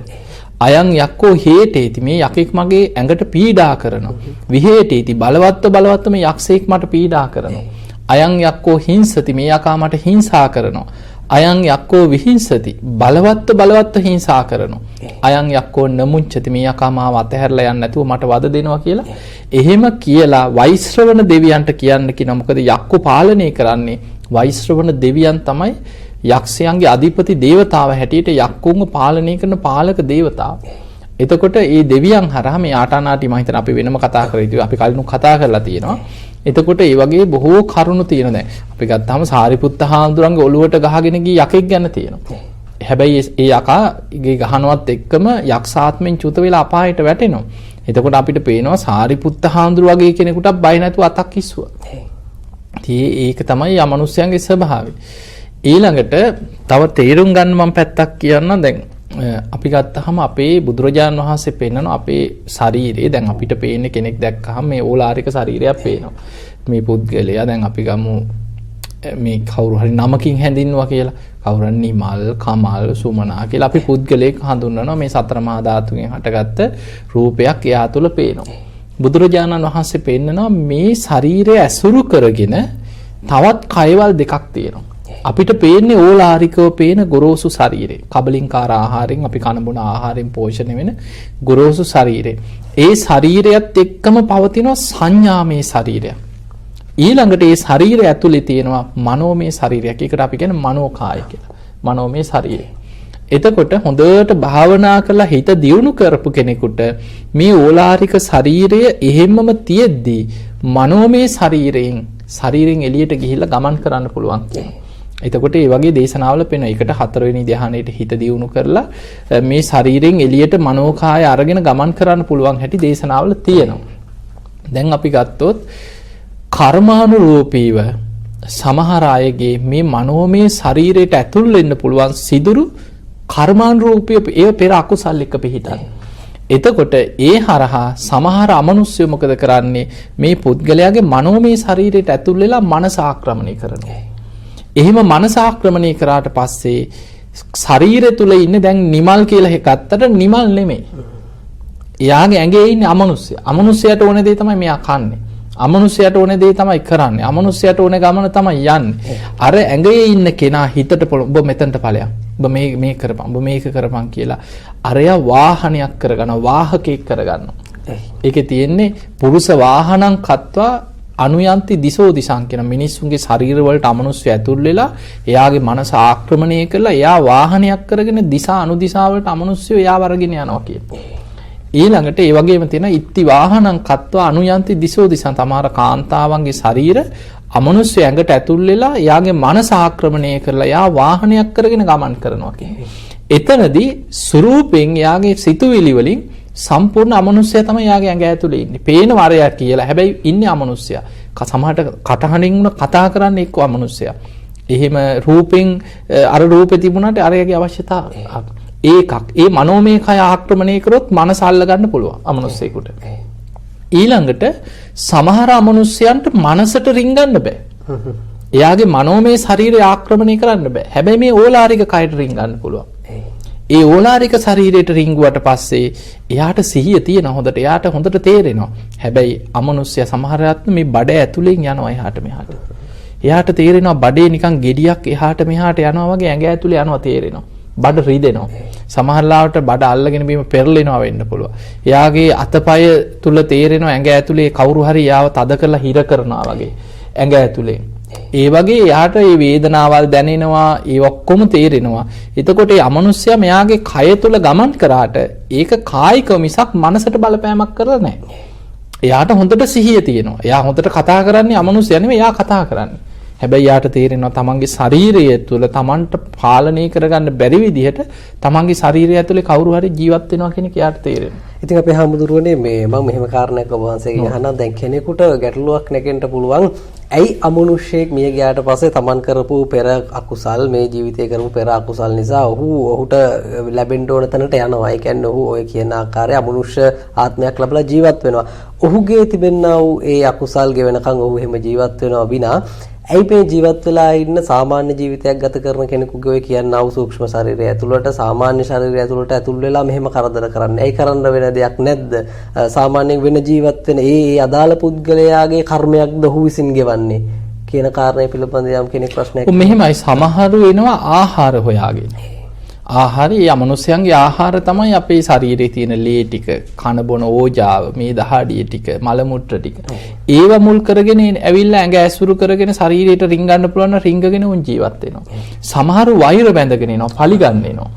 අයන් යක්කෝ හේතේති මේ යකෙක් මගේ ඇඟට පීඩා කරනවා. විහෙතේති බලවත්ව මේ යක්ෂයෙක් මට පීඩා කරනවා. අයන් යක්කෝ හිංසති මේ යකා මට හිංසා කරනවා. අයන් යක්කෝ විහිංසති බලවත්ව හිංසා කරනවා. අයන් යක්කෝ නමුච්චති මේ යකා මාව අතහැරලා යන්න නැතුව මට වද දෙනවා කියලා. එහෙම කියලා වෛශ්‍රවණ දෙවියන්ට කියන්න කියන මොකද යක්කෝ පාලනය කරන්නේ වෛශ්‍රවණ දෙවියන් තමයි යක්ෂයන්ගේ අධිපති දේවතාව හැටියට යක්කුන්ව පාලනය කරන පාලක දේවතාව. එතකොට මේ දෙවියන් හරහා මේ ආටානාටි මම හිතන අපි වෙනම කතා කරලා ඉතින් අපි කලින් කතා කරලා තියෙනවා. එතකොට මේ වගේ බොහෝ කරුණු තියෙනවා. දැන් අපි ගත්තාම සාරිපුත්ත හාමුදුරන්ගේ ඔළුවට ගහගෙන ගිය යකෙක් ගැන තියෙනවා. හැබැයි ඒ යකාගේ ගහනවත් එක්කම යක්ෂාත්මෙන් චුත වෙලා අපායට වැටෙනවා. එතකොට අපිට පේනවා සාරිපුත්ත හාමුදුර වගේ කෙනෙකුට බය නැතුව අතක් කිස්සුවා. ඒක තමයි අමනුෂ්‍යයන්ගේ ස්වභාවය. ඊළඟට තව තේරුම් ගන්න මම පැත්තක් කියන්න දැන් අපි ගත්තහම අපේ බුදුරජාණන් වහන්සේ පෙන්නන අපේ ශරීරය දැන් අපිට පේන්නේ කෙනෙක් දැක්කහම මේ ඕලාරික ශරීරයක් පේනවා. මේ පුද්ගලයා දැන් අපි ගමු මේ කවුරු හරි නමකින් හැඳින්වුවා කියලා. කවුරු හරි නිමල්, කමල්, සුමනා කියලා අපි පුද්ගලයෙක් හඳුන්වනවා. මේ සතර මහා ධාතුන්ගෙන් හටගත්ත රූපයක් එයා තුළ පේනවා. බුදුරජාණන් වහන්සේ පෙන්නනවා මේ ශරීරය ඇසුරු කරගෙන තවත් කයවල් දෙකක් තියෙනවා. අපිට පේන්නේ ඕලාරිකව පේන ගොරෝසු ශරීරය. කබලින්කාර ආහාරයෙන් අපි කන බොන ආහාරයෙන් පෝෂණය වෙන ගොරෝසු ශරීරය. ඒ ශරීරයත් එක්කම පවතින සංඥාමය ශරීරය. ඊළඟට ඒ ශරීරය ඇතුලේ තියෙනවා මනෝමය ශරීරයක්. ඒකට අපි කියන්නේ මනෝකාය කියලා. මනෝමය ශරීරය. එතකොට හොඳට භාවනා කරලා හිත දියුණු කරපු කෙනෙකුට මේ ඕලාරික ශරීරය එහෙම්මම තියෙද්දී මනෝමය ශරීරයෙන් එළියට ගිහිල්ලා ගමන් කරන්න පුළුවන් කියනවා. එතකොට මේ වගේ දේශනාවල පේනවා. ඒකට හතරවෙනි ධ්‍යානයේට හිත දියුණු කරලා මේ ශරීරයෙන් එළියට මනෝකාය අරගෙන ගමන් කරන්න පුළුවන් හැටි දේශනාවල තියෙනවා. දැන් අපි ගත්තොත් කර්මානුරූපීව සමහර අයගේ මේ මනෝමය ශරීරයට ඇතුල් වෙන්න පුළුවන් සිදුරු කර්මානුරූපීව ඒ පෙර අකුසල් එක්ක පිහිටන. එතකොට ඒ හරහා සමහර අමනුෂ්‍යය මොකද කරන්නේ මේ පුද්ගලයාගේ මනෝමය ශරීරයට ඇතුල් වෙලා මනස ආක්‍රමණය කරනවා. එහෙම මනස ආක්‍රමණය කරාට පස්සේ ශරීරය තුල ඉන්නේ දැන් නිමල් කියලා ගත්තට නිමල් නෙමෙයි. එයාගේ ඇඟේ ඉන්නේ අමනුෂ්‍ය. අමනුෂ්‍යයට ඕන දේ තමයි මෙයා කන්නේ. අමනුෂ්‍යයට ඕන දේ තමයි කරන්නේ. අමනුෂ්‍යයට ඕන ගමන තමයි යන්නේ. අර ඇඟේ ඉන්න කෙනා හිතට ඔබ මෙතනට ඵලයක්. ඔබ මේ කරපන්. ඔබ මේක කරපන් කියලා අරයා වාහනයක් කරගන්නවා. වාහකයක් කරගන්නවා. ඒකේ තියෙන්නේ පුරුෂ වාහනං කତ୍වා අනුයන්ති දිසෝ දිසං කියන මිනිස්සුන්ගේ ශරීර වලට අමනුෂ්‍ය ඇතුල් වෙලා එයාගේ මනස ආක්‍රමණය කරලා එයා වාහනයක් කරගෙන දිසා අනුදිසා වලට අමනුෂ්‍යෝ එයාව අරගෙන යනවා කියනවා. ඊළඟට ඒ වගේම තියෙන ඉත්ති වාහනං කତ୍වා අනුයන්ති දිසෝ දිසං තමාර කාන්තාවන්ගේ ශරීර අමනුෂ්‍ය ඇඟට ඇතුල් වෙලා එයාගේ මනස ආක්‍රමණය කරලා එයා වාහනයක් කරගෙන ගමන් කරනවා කියනවා. එතනදී ස්වරූපෙන් එයාගේ සිතුවිලි වලින් සම්පූර්ණ අමනුෂ්‍යය තමයි යාගේ ඇඟ ඇතුලේ ඉන්නේ. පේන වරයක් කියලා. හැබැයි ඉන්නේ අමනුෂ්‍යයා. සමහරට කටහඬින් උන කතා කරන්නේ එක්ක අමනුෂ්‍යයා. එහෙම රූපෙන් අර රූපේ තිබුණාට අරයාගේ අවශ්‍යතාව ඒකක්. ඒ මනෝමය කය ආක්‍රමණය කරොත් මනස අල්ල ගන්න පුළුවන් අමනුෂ්‍යයෙකුට. ඊළඟට සමහර අමනුෂ්‍යයන්ට මනසට රිංගන්න බෑ. එයාගේ මනෝමය ශරීරය ආක්‍රමණය කරන්න බෑ. හැබැයි මේ ඕලාරික කයට රිංගන්න පුළුවන්. ඒ ඕලාරික ශරීරයට රිංගුවට පස්සේ එයාට සිහිය තියෙන හොඳට එයාට හොඳට තේරෙනවා. හැබැයි අමනුෂ්‍ය සමහරයත් මේ බඩ ඇතුලෙන් යනවා එහාට මෙහාට. එයාට තේරෙනවා බඩේ නිකන් ගෙඩියක් එහාට මෙහාට යනවා වගේ ඇඟ ඇතුලේ යනවා තේරෙනවා. බඩ රිදෙනවා. සමහරලාවට බඩ අල්ලගෙන බීම පෙරලෙනවා වෙන්න පුළුවන්. එයාගේ අතපය තුල තේරෙනවා ඇඟ ඇතුලේ කවුරු හරි යාව තද කරලා හිර කරනවා වගේ ඇඟ ඇතුලේ. ඒ වගේ එයාට මේ වේදනාවල් දැනෙනවා ඒ ඔක්කොම තේරෙනවා. එතකොට මේ අමනුෂ්‍යයා මෙයාගේ කය තුල ගමන් කරාට ඒක කායික මිසක් මනසට බලපෑමක් කරලා නැහැ. එයාට හොඳට සිහිය තියෙනවා. එයා හොඳට කතා කරන්නේ අමනුෂ්‍යයා නෙමෙයි එයා කතා කරන්නේ. හැබැයි යාට තේරෙනවා තමන්ගේ ශරීරය තුළ තමන්ට පාලනය කරගන්න බැරි විදිහට තමන්ගේ ශරීරය ඇතුලේ කවුරු හරි ජීවත් වෙනවා කියන එක යාට තේරෙනවා. ඉතින් අපේ හැමදෙරුවනේ මේ මම මෙහෙම කාරණයක් ඔබ වහන්සේගෙන් අහනවා. දැන් කෙනෙකුට ගැටලුවක් නැගෙන්න පුළුවන්. ඇයි අමනුෂ්‍යයෙක් මිය ගියාට පස්සේ තමන් කරපු පෙර අකුසල් මේ ජීවිතේ කරපු පෙර අකුසල් නිසා ඔහුට ලැබෙන්න ඕන තැනට යනවා. ඒ කියන්නේ ඔහු ඔය කියන ආකාරයේ අමනුෂ්‍ය ආත්මයක් ලැබලා ජීවත් වෙනවා. ඔහුගේ තිබෙනා වූ ඒ අකුසල් ගෙවෙනකන් ඔහු එහෙම ජීවත් වෙනවා විනා ඇයි මේ ජීවත් වෙලා ඉන්න සාමාන්‍ය ජීවිතයක් ගත කරන කෙනෙකුගේ ඔය කියනා වූ සූක්ෂම ශරීරය ඇතුළට සාමාන්‍ය ශරීරය ඇතුළට ඇතුල් වෙලා මෙහෙම කරදර කරන්නේ. ඇයි කරන්න වෙන දෙයක් නැද්ද? සාමාන්‍යයෙන් වෙන ජීවත් වෙන ඒ අදාළ පුද්ගලයාගේ කර්මයක්ද ඔහු විසින් ගෙවන්නේ කියන කාරණය පිළිබඳව යම් කෙනෙක් ප්‍රශ්නයක්. මෙහෙමයි සමහරු වෙනවා ආහාර හොයාගෙන. ආහාරය අමනුෂ්‍යයන්ගේ ආහාර තමයි අපේ ශරීරයේ තියෙන ලේ ටික, කන බොන ඕජාව, මේ දහඩිය ටික, මල මුත්‍ර ටික. ඒව මුල් කරගෙන ඇවිල්ලා ඇඟ ඇසුරු කරගෙන ශරීරයට රිංගන්න පුළුවන් රිංගගෙන උන් ජීවත් වෙනවා. සමහරු වෛර බැඳගෙන එනවා, පලිගන්න එනවා.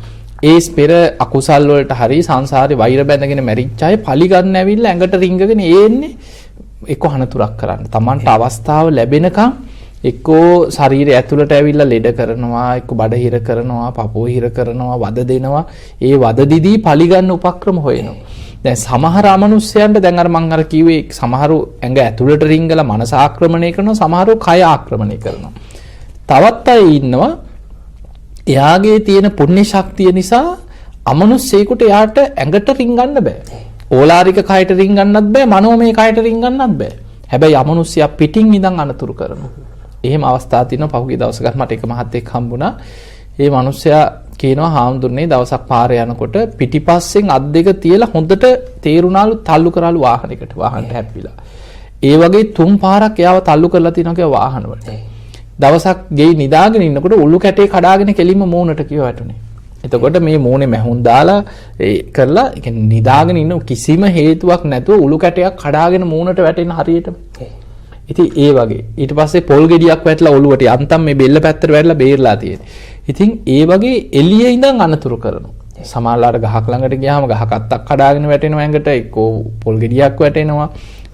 ඒ පෙර අකුසල් වලට හරි සංසාරේ වෛර බැඳගෙන මැරිච්ච අය පලිගන්න ඇවිල්ලා ඇඟට රිංගගෙන එන්නේ එක්ක හනතුරක් කරන්න. Tamanට අවස්ථාව ලැබෙනකම් එක්කෝ ශරීරය ඇතුළට ඇවිල්ලා ලෙඩ කරනවා, එක්ක බඩ හිර කරනවා, පපුව හිර කරනවා, වද දෙනවා. ඒ වද දිදී පලිගන්න උපක්‍රම හොයනවා. දැන් සමහර අමනුෂ්‍යයන්ට දැන් අර මං අර කිව්වේ සමහරු ඇඟ ඇතුළට රිංගලා මනස ආක්‍රමණය කරනවා, සමහරු කය ආක්‍රමණය කරනවා. තවත් අය ඉන්නවා එයාගේ තියෙන පුණ්‍ය ශක්තිය නිසා අමනුස්සයෙකුට යාට ඇඟට රින්ගන්න බෑ. ඕලාරික කයට රින්ගන්නත් බෑ, මනෝමය කයට රින්ගන්නත් බෑ. හැබැයි අමනුස්සයා පිටින් ඉඳන් අනතුරු කරනවා. එහෙම අවස්ථා තියෙනවා. පහුගිය දවසකට මට එක මහත්තයෙක් හම්බුණා. ඒ මනුස්සයා කියනවා හාමුදුරනේ දවසක් පාරේ යනකොට පිටිපස්සෙන් අත් දෙක තියලා හොඳට තේරුණාලු තල්ලු කරාලු වාහනයකට. වාහනට හැප්පිලා. ඒ වගේ 3 පාරක් එයාව තල්ලු කරලා තිනවා කියලා වාහනවලට. දවසක් ගෙයි නිදාගෙන ඉන්නකොට උළු කැටේ කඩාගෙන කෙලින්ම මූණට කියව වැටුනේ. එතකොට මේ මූණේ මැහුම් දාලා ඒ කරලා ඒ කියන්නේ නිදාගෙන ඉන්න කිසිම හේතුවක් නැතුව උළු කැටයක් කඩාගෙන මූණට වැටෙන හරියටම. ඉතින් ඒ වගේ ඊට පස්සේ පොල් ගෙඩියක් වැටලා ඔළුවට යන්තම් මේ බෙල්ල පැත්තට වැටලා බේරලා තියෙන්නේ. ඉතින් ඒ වගේ එළියේ ඉඳන් අනතුරු කරනවා. සමහරලාට ගහක් ළඟට ගියාම ගහක් අත්තක් කඩාගෙන වැටෙනවා ඇඟට, එක්කෝ පොල් ගෙඩියක් වැටෙනවා,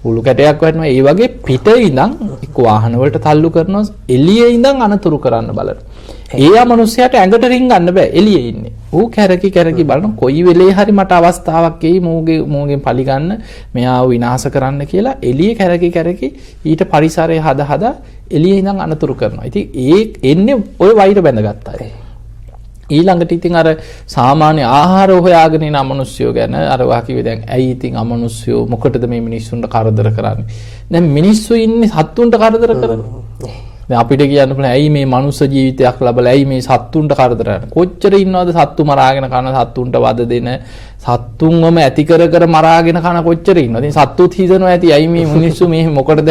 උළු කැටයක් වැටෙනවා. ඒ වගේ පිට ඉඳන් එක්ක වාහන වලට තල්ලු කරනවා, එළියේ ඉඳන් අනතුරු කරන්න බලන. ඒ මනුස්සයාට ඇඟට රින්ගන්න බෑ, එළියේ ඉන්නේ. ඌ කැරකි බලන කොයි වෙලේ හරි මට අවස්ථාවක් එයි මූගෙන් පලි ගන්න, මෙයාව විනාශ කරන්න කියලා එළියේ කැරකි ඊට පරිසරය හදා එළියේ ඉඳන් අනතුරු කරනවා. ඉතින් ඒ එන්නේ ඔය වෛර බැඳගත්තා. ඊළඟට ඉතින් අර සාමාන්‍ය ආහාර හොයාගෙන ඉන්න අමනුෂ්‍යෝ ගැන අර වාකියේ දැන් ඇයි ඉතින් අමනුෂ්‍යෝ මොකටද මේ මිනිස්සුන්ට කරදර කරන්නේ? දැන් මිනිස්සු ඉන්නේ සත්තුන්ට කරදර කරන්නේ. දැන් අපිට කියන්න පුළුවන් ඇයි මේ මනුස්ස ජීවිතයක් ලැබලා ඇයි මේ සත්තුන්ට කරදර කරන්නේ? කොච්චර ඉන්නවද සත්තු මරාගෙන කන, සත්තුන්ට වද දෙන, සත්තුන්වම ඇති කර මරාගෙන කන කොච්චර ඉන්නවද? ඉතින් සත්තුත් හිතනවා ඇති ඇයි මේ මිනිස්සු මේ මොකටද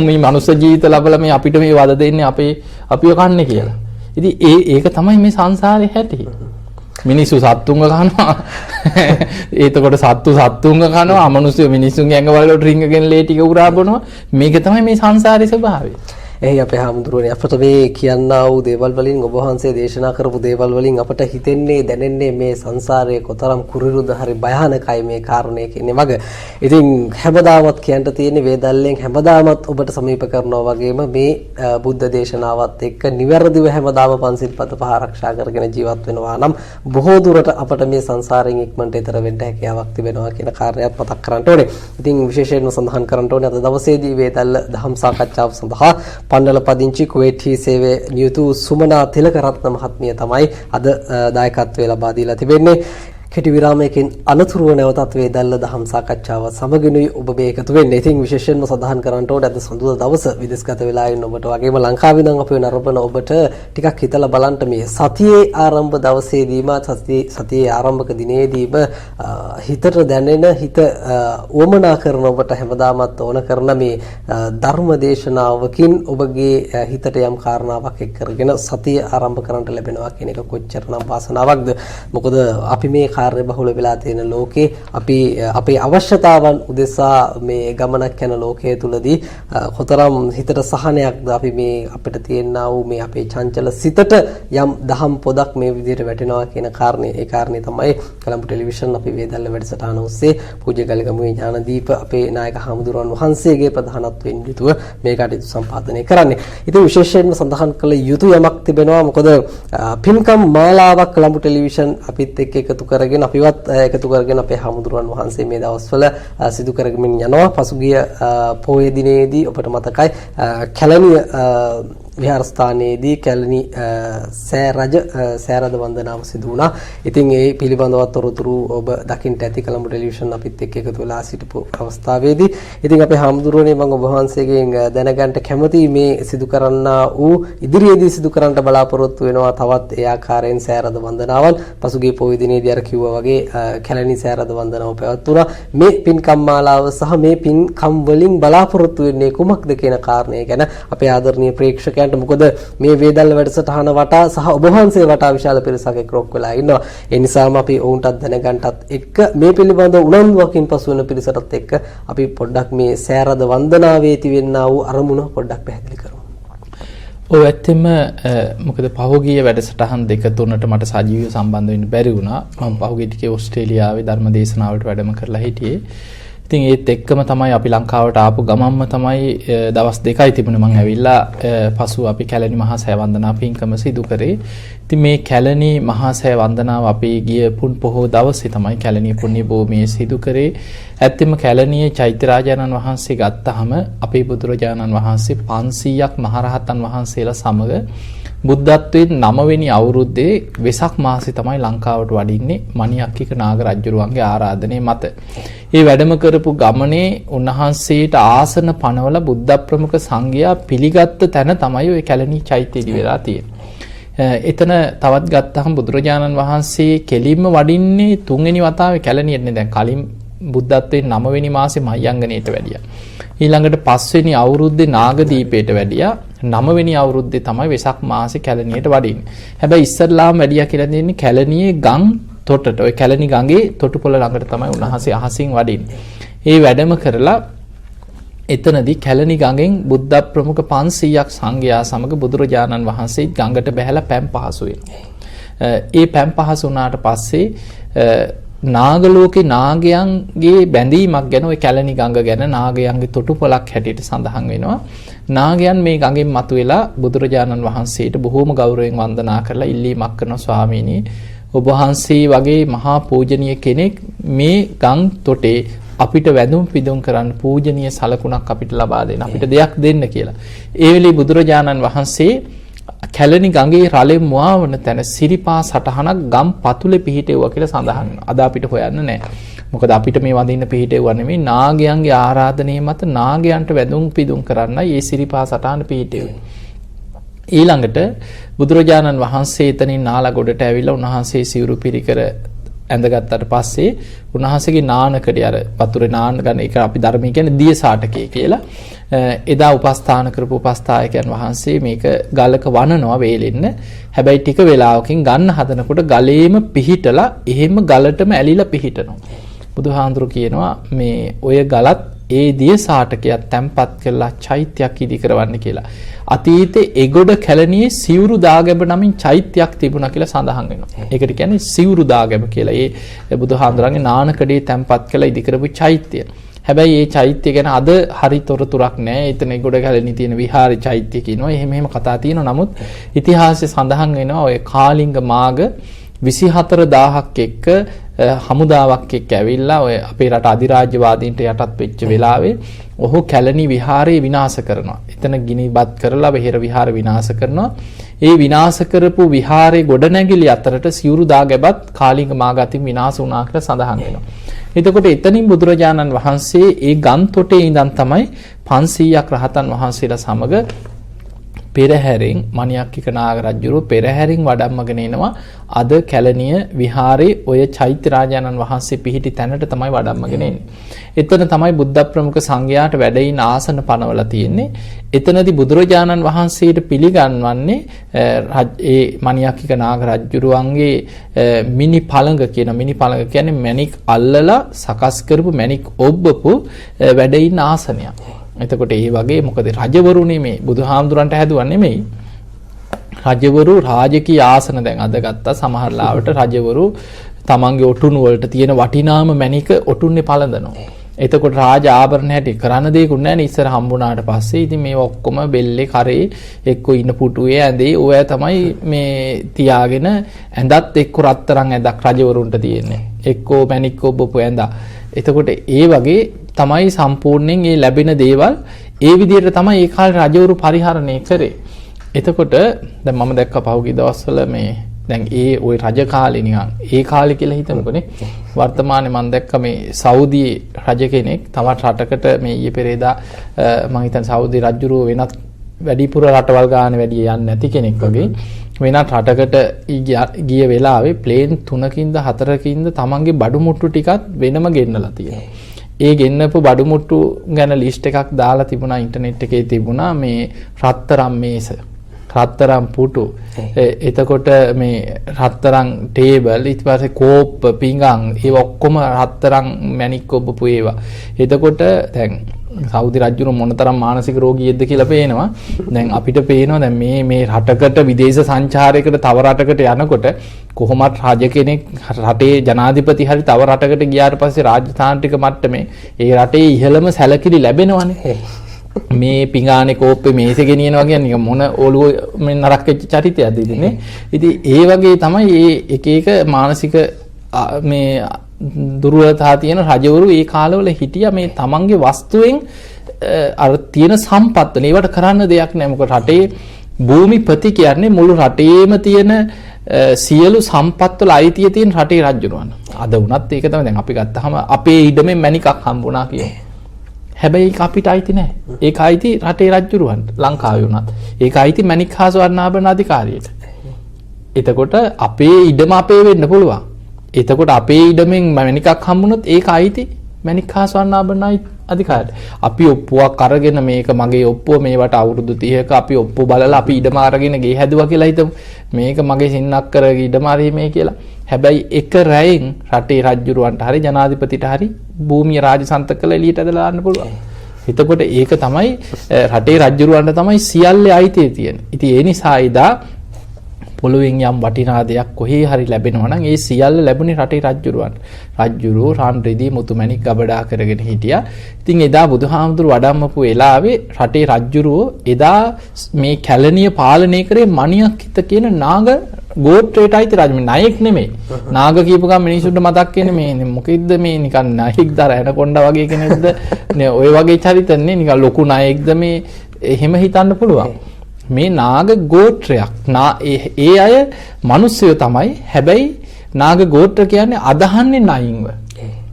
මේ මනුස්ස ජීවිත ලැබලා මේ අපිට මේ වද දෙන්නේ අපිව කන්නේ කියලා. ඉතින් ඒක තමයි මේ සංසාරේ හැටි. මිනිස්සු සත්තුන්ව කනවා. ඒතකොට සත්තුන්ව කනවා, අමනුෂ්‍ය මිනිස්සුන්ගේ ඇඟවල වලට රින්ගගෙන ලේ ටික උරා බොනවා. මේක තමයි මේ සංසාරේ ස්වභාවය. එහි අපේ හාමුදුරුවනේ අපට මේ කියන්නා වූ දේවල් වලින් ඔබ වහන්සේ දේශනා කරපු දේවල් වලින් අපට හිතෙන්නේ දැනෙන්නේ මේ සංසාරයේ කොතරම් කුරිරුද හරි භයානකයි මේ කාරණේ කියන්නේ වගේ. ඉතින් හැමදාමත් කියන්න තියෙන්නේ වේදල්ලෙන් හැමදාමත් ඔබට සමීප කරනවා වගේම මේ බුද්ධ දේශනාවත් එක්ක නිවැරදිව හැමදාම පන්සිල් පද පහ ආරක්ෂා කරගෙන ජීවත් වෙනවා නම් බොහෝ දුරට අපට මේ සංසාරයෙන් ඉක්මනට ඈතර වෙන්න හැකියාවක් තිබෙනවා කියන කාරණයක් මතක් කරගන්න ඕනේ. ඉතින් විශේෂයෙන්ම සඳහන් කරන්න ඕනේ අද දවසේදී වේදල්ල දහම් සාකච්ඡාව සඳහා පණ්ඩල පදිංචි කුවේටි සේවයේ නියුතු සුමනා තිලකරත්න මහත්මිය තමයි අද දායකත්වයේ ලබා දීලා තිබෙන්නේ. කෙටි විරාමයකින් අනතුරුව නැවතත් වේදල්ල දහම් සාකච්ඡාව සමගිනුයි ඔබ මේ එකතු වෙන්නේ. ඉතින් විශේෂයෙන්ම සඳහන් කරන්න ඕනේ අද සඳුදා දවස විදේශගත වෙලා ඉන්න ඔබට වගේම ලංකාවේ ඉඳන් අපි නරඹන ඔබට ටිකක් හිතලා බලන්න මේ සතියේ ආරම්භ දවසේදීම සතියේ ආරම්භක දිනේදීම හිතට දැනෙන හිත උවමනා කරන ඔබට හැමදාමත් ඕන කරන මේ ධර්ම දේශනාවකින් ඔබගේ හිතට යම් කාරණාවක් එක් කරගෙන සතිය ආරම්භ කරන්නට ලැබෙනවා කියන එක කොච්චරනම් වාසනාවක්ද. මොකද අපි මේ කාර්ය බහුල වෙලා තියෙන ලෝකේ අපි අපේ අවශ්‍යතාවන් උදෙසා මේ ගමනක් යන ලෝකයේ තුලදී කොතරම් හිතට සහනයක්ද අපි මේ අපිට තියෙනා වූ මේ අපේ චංචල සිතට යම් දහම් පොදක් මේ විදිහට වැටෙනවා කියන කාරණේ. ඒ කාරණේ තමයි කොළඹ ටෙලිවිෂන් අපි වේදල්ල වැඩසටහන ඔස්සේ පූජ්‍ය ගල්ගමුවේ ඥානදීප අපේ නායක හාමුදුරුවන් වහන්සේගේ ප්‍රධානත්වයෙන් යුතුව මේ කටයුතු සම්පාදනය කරන්නේ. ඉතින් විශේෂයෙන්ම සඳහන් කළ යුතු යමක් තිබෙනවා. මොකද පින්කම් මාලාවක් කොළඹ ටෙලිවිෂන් අපිත් එක්ක එකතු කරගෙන අපිවත් එකතු කරගෙන අපේ හාමුදුරුවන් වහන්සේ මේ දවස්වල සිදු කරගෙන යනවා. පසුගිය පොහොය දිනේදී ඔබට මතකයි කැලණිය විහාරස්ථානයේදී කැලණි සෑරද වන්දනාව සිදු වුණා. ඉතින් ඒ පිළිබඳව තොරතුරු ඔබ දකින්න ඇති කොළඹ ටෙලිවිෂන් අපිත් එක්ක එකතු වෙලා සිටපු අවස්ථාවේදී. ඉතින් අපේ හාමුදුරුවනේ මම ඔබ වහන්සේගෙන් දැනගන්න කැමතියි මේ සිදු කරන්නා වූ ඉදිරියේදී සිදු කරන්න බලාපොරොත්තු වෙනවා තවත් ඒ ආකාරයෙන් සෑරද වන්දනාවන්. පසුගිය පොහොය දිනේදී අර කිව්වා වගේ කැලණි සෑරද වන්දනාව පැවැත්වුණා. මේ පින්කම් මාලාව සහ මේ පින්කම් වලින් බලාපොරොත්තු වෙන්නේ කුමක්ද කියන කාරණය ගැන අපේ ආදරණීය ප්‍රේක්ෂකයන් මොකද මේ වේදල්ල වැඩසටහන වටා සහ ඔබ වහන්සේ වටා විශාල පිරිසක් එක්රොක් වෙලා ඉන්නවා. ඒ නිසාම අපි ඔවුන්ටත් දැනගන්නටත් එක්ක මේ පිළිබඳ උනන්දුවකින් පසු වෙන පිරිසටත් එක්ක අපි පොඩ්ඩක් මේ සෑරද වන්දනාවේ තිබෙනා වූ අරමුණ පොඩ්ඩක් පැහැදිලි කරමු. ඔව් ඇත්තෙම මොකද පහුගිය වැඩසටහන් දෙක තුනට මට සජීවීව සම්බන්ධ වෙන්න බැරි වුණා. මම පහුගිය ටිකේ ඕස්ට්‍රේලියාවේ ධර්ම දේශනාවලට වැඩම කරලා හිටියේ. ඉතින් ඒත් එක්කම තමයි අපි ලංකාවට ආපු ගමම්ම තමයි දවස් දෙකයි තිබුණේ මම ඇවිල්ලා පසු අපි කැලණි මහා සෑ වන්දනා පින්කම සිදු කරේ. ඉතින් මේ කැලණි මහා සෑ වන්දනාව අපි ගිය පුන් පොහොව දවසේ තමයි කැලණි පුණ්‍ය භූමියේ සිදු කරේ. ඇත්තෙම කැලණියේ චෛත්‍ය රාජානන් වහන්සේ ගත්තාම අපේ බුදුරජාණන් වහන්සේ 500ක් මහරහතන් වහන්සේලා සමග බුද්ධත්වයේ 9 වෙනි අවුරුද්දේ වෙසක් මාසේ තමයි ලංකාවට වඩින්නේ මණිඅක්කික නාග රජුරුවන්ගේ ආරාධනය මත. ඒ වැඩම කරපු ගමනේ උන්වහන්සේට ආසන පනවල බුද්ධ ප්‍රමුඛ සංඝයා පිළිගත්ත තැන තමයි ওই කැලණි චෛත්‍යය වෙලා තියෙන්නේ. එතන තවත් ගත්තහම බුදුරජාණන් වහන්සේ කෙලින්ම වඩින්නේ 3 වෙනි වතාවේ කැලණියනේ. දැන් කලින් බුද්ධත්වයේ 9 වෙනි මාසේ මහියංගනයට වැඩියා. ඊළඟට 5 වෙනි අවුරුද්දේ නාගදීපයට වැඩියා. 9 වෙනි අවුරුද්දේ තමයි වෙසක් මාසේ කැලණියට වඩින්නේ. හැබැයි ඉස්සල්ලාම වැඩියා කියලා දෙන්නේ කැලණියේ ගම් තොටට. ওই කැලණි ගඟේ තොටුපොළ ළඟට තමයි උන්වහන්සේ අහසින් වඩින්නේ. ඒ වැඩම කරලා එතනදී කැලණි ගඟෙන් බුද්ධ ප්‍රමුඛ 500ක් සංඝයා සමග බුදුරජාණන් වහන්සේ ගඟට බැහැලා පැන් පහසු වෙනවා. ඒ පැන් පහසු වුණාට පස්සේ නාගලෝකේ නාගයන්ගේ බැඳීමක් ගැන ওই කැලණි ගඟ ගැන නාගයන්ගේ තොටුපළක් හැටියට සඳහන් වෙනවා. නාගයන් මේ ගඟෙන් මතුවෙලා බුදුරජාණන් වහන්සේට බොහෝම ගෞරවයෙන් වන්දනා කරලා ඉල්ලීමක් කරනවා ස්වාමීනි ඔබ වහන්සේ වගේ මහා පූජනීය කෙනෙක් මේ ගම් තොටේ අපිට වැඳුම් පිදුම් කරන්න පූජනීය සලකුණක් අපිට ලබා දෙන්න අපිට දෙයක් දෙන්න කියලා. ඒ වෙලේ බුදුරජාණන් වහන්සේ කැලණි ගඟේ රළෙන් මුවාවන තැන සිරිපා සටහනක් ගම් පතුලේ පිහිටෙව්වා කියලා සඳහන් වෙනවා. අද අපිට හොයන්න නැහැ. මොකද අපිට මේ වඳින්න පිහිටෙව්වා නෙමෙයි නාගයන්ගේ ආරාධනය මත නාගයන්ට වැඳුම් පිදුම් කරන්නයි මේ සිරිපා සටහන පිහිටෙව්වේ. ඊළඟට බුදුරජාණන් වහන්සේ එතනින් නාලා ගොඩට ඇවිල්ලා උන්වහන්සේ සිවුරු පිරිකර ඇඳගත්තට පස්සේ උන්වහන්සේගේ නානකඩේ අර වතුරේ නාන ගන්න එක අපි ධර්මයේ කියන්නේ දිය සාටකේ කියලා. එදා උපස්ථාන කරපු උපස්ථායකයන් වහන්සේ මේක ගලක වනනවා වේලෙන්න. හැබැයි ටික වෙලාවකින් ගන්න හදනකොට ගලේම පිහිටලා එහෙම ගලටම ඇලිලා පිහිටනවා. බුදුහාඳුරු කියනවා මේ ඔය ගලත් ඒ දිය සාටකයක් තැම්පත් කරලා චෛත්‍යයක් ඉදි කරවන්න කියලා. අතීතේ එගොඩ කැලණියේ සිවුරු දාගැබ නමින් චෛත්‍යයක් තිබුණා කියලා සඳහන් වෙනවා. ඒකට කියන්නේ සිවුරු දාගැබ කියලා. ඒ බුදුහාඳුරන්ගේ නානකඩේ තැම්පත් කරලා ඉදි කරපු චෛත්‍යය. හැබැයි මේ චෛත්‍ය ගැන අද හරි තොරතුරක් නැහැ. එතන එගොඩ කැලණියේ තියෙන විහාර චෛත්‍ය කියනවා. එහෙම කතා තියෙනවා. නමුත් ඉතිහාසයේ සඳහන් වෙනවා ඔය කාලිංග මාග 24000ක් එක්ක හමුදාවක් එක්ක ඇවිල්ලා ඔය අපේ රට අධිරාජ්‍යවාදීන්ට යටත් වෙච්ච වෙලාවේ ඔහු කැලණි විහාරය විනාශ කරනවා. එතන ගිනිබත් කරලා වෙහෙර විහාර විනාශ කරනවා. ඒ විනාශ කරපු විහාරේ ගොඩනැගිලි අතරට සිවුරු දාගැබත් කාලිංග මාගතින් විනාශ වුණා කියලා සඳහන් වෙනවා. එතකොට එතනින් බුදුරජාණන් වහන්සේ ඒ ගම් තොටේ ඉඳන් තමයි 500ක් රහතන් වහන්සේලා සමග පෙරහැරෙන් මණිඅක්කික නාග රජුරු පෙරහැරින් වඩම්මගෙන එනවා. අද කැලණිය විහාරේ ඔය චෛත්‍ය රාජානන් වහන්සේ පිහිටි තැනට තමයි වඩම්මගෙන එන්නේ. එතන තමයි බුද්ධ ප්‍රමුඛ සංඝයාට වැඩ ඉන ආසන පනවලා තියෙන්නේ. එතනදී බුදුරජාණන් වහන්සේට පිළිගන්වන්නේ ඒ මණිඅක්කික නාග රජුරුවන්ගේ මිනි පළඟ කියන මිනි පළඟ කියන්නේ මණික් අල්ලලා සකස් කරපු මණික් ඔබ්බපු වැඩ ඉන ආසනයක්. එතකොට ඒ වගේ මොකද රජවරු නෙමෙයි බුදුහාමුදුරන්ට හැදුවා නෙමෙයි රජවරු රාජකීය ආසන දැන් අද ගත්තා සමහර ලාවට රජවරු තමන්ගේ ඔටුනු වලට තියෙන වටිනාම මණික ඔටුන්නේ පළඳනවා. එතකොට රාජ ආභරණ හැටි කරන්න දෙයක්වත් නැහැ නේ ඉස්සර හම්බුණාට පස්සේ. ඉතින් මේ ඔක්කොම බෙල්ලේ කරේ එක්ක ඉන්න පුටුවේ ඇඳේ ඔය තමයි මේ තියාගෙන ඇඳත් එක්ක රත්තරන් ඇඳක් රජවරුන්ට තියෙන්නේ. එක්කෝ මණික් ඔබ්බපු ඇඳ. එතකොට ඒ වගේ තමයි සම්පූර්ණයෙන් මේ ලැබෙන දේවල් ඒ විදිහට තමයි ඒ කාලේ රජවරු පරිහරණය කරේ. එතකොට දැන් මම දැක්ක පහුගිය දවස්වල මේ දැන් ඒ ওই රජ කාලේ නිකන් ඒ කාලේ කියලා හිතමුකනේ. වර්තමානයේ මම දැක්ක මේ සෞදි රජ කෙනෙක් තවත් රටකට මේ ඊයේ පෙරේදා මම හිතන්නේ සෞදි රජුරෝ වෙනත් වැඩිපුර රටවල් ගාන වැඩි යන්නේ නැති කෙනෙක් වගේ වෙනත් රටකට ගිය වෙලාවේ ප්ලේන් 3කින්ද 4කින්ද තමන්ගේ බඩු මුට්ටු ටිකත් වෙනම ගෙන්නලා තියෙනවා. ඒ ගෙන්නපු බඩු මුට්ටු ගැන ලිස්ට් එකක් දාලා තිබුණා ඉන්ටර්නෙට් එකේ තිබුණා මේ රත්තරන් මේස රත්තරන් පුටු එතකොට මේ රත්තරන් ටේබල් ඊට පස්සේ කෝප්ප පිඟන් ඒ ඔක්කොම රත්තරන් මැණික් ඔබපු ඒවා. එතකොට දැන් සෞදි රජුරු මොනතරම් මානසික රෝගියෙක්ද කියලා පේනවා. දැන් අපිට පේනවා දැන් මේ රටකට විදේශ සංචාරයකට තව රටකට යනකොට කොහොමත් රජ කෙනෙක් රටේ ජනාධිපති හරි තව රටකට ගියාට පස්සේ රාජතාන්ත්‍රික මට්ටමේ ඒ රටේ ඉහළම සැලකිලි ලැබෙනවනේ. මේ පිඟානේ කෝප්පේ මේසෙ ගෙනියනවා කියන්නේ මොන ඔළුව නරක වෙච්ච චරිතයක්ද ඉතින්නේ. ඉතින් ඒ වගේ තමයි මේ එක එක මානසික මේ දුර්වලතා තියෙන රජවරු ඒ කාලවල හිටියා මේ තමන්ගේ වස්තුවෙන් අර තියෙන සම්පත් වල ඒවට කරන්න දෙයක් නැහැ. මොකද රටේ භූමිපති කියන්නේ මුළු රටේම තියෙන සියලු සම්පත් වල අයිතිය තියෙන රටේ රජුරවන්න. අද වුණත් ඒක තමයි දැන් අපි ගත්තාම අපේ ඉඩමෙන් මණිකක් හම්බුණා කියමු. හැබැයි ඒක අපිට අයිති නෑ. ඒක අයිති රටේ රජුරවන්ට ලංකාවේ වුණත්. ඒක අයිති මණික් හා ස්වර්ණාභරණ අධිකාරියට. එතකොට අපේ ඉඩම අපේ වෙන්න පුළුවන්. එතකොට අපේ ඉඩමෙන් මණිකක් හම්බුනොත් ඒක අයිති මණික් හා ස්වර්ණාභරණ අධිකාරියට. අපි ඔප්පුවක් අරගෙන මේක මගේ ඔප්පුව මේවට අවුරුදු 30ක අපි ඔප්පුව බලලා අපි ඉඩම අරගෙන ගේ හැදුවා කියලා හිතමු. මේක මගේ සින්නක් කරගෙන ඉඩම අරීමේ කියලා. හැබැයි එක රැයෙන් රටේ රජුරවන්ට හරි ජනාධිපතිට හරි භූමිය රාජසන්තක කළ එළියට ඇදලා දාන්න පුළුවන්. එතකොට ඒක තමයි රටේ රජුරවන්ට තමයි සියල්ලේ අයිතිය තියෙන්නේ. ඉතින් ඒ නිසා ඉදා පොළොවෙන් යම් වටිනා දෙයක් කොහේ හරි ලැබෙනවා නම් ඒ සියල්ල ලැබුණේ රටේ රජුරවන්ට. රජුරෝ රාන් රෙදි මුතුමැණික් ගබඩා කරගෙන හිටියා. ඉතින් එදා බුදුහාමුදුරු වඩම්මපු වෙලාවේ රටේ රජුරෝ එදා මේ කැලණිය පාලනය කරේ මණියක් හිත කියන නාග ගෝත්‍රයට අයිති රජ. මේ නායක නෙමෙයි. නාග කියපු ගමන් මිනිසුන්ට මතක් වෙන්නේ මේ මොකෙද්ද මේ නිකන් නායක දර ඇනකොණ්ඩා වගේ කෙනෙක්ද නේ ඔය වගේ චරිතන්නේ නිකන් ලොකු නායකද මේ එහෙම හිතන්න පුළුවන්. මේ නාග ගෝත්‍රයක් ඒ අය මිනිස්සුયો තමයි. හැබැයි නාග ගෝත්‍ර කියන්නේ අදහන්නේ නයින්ව.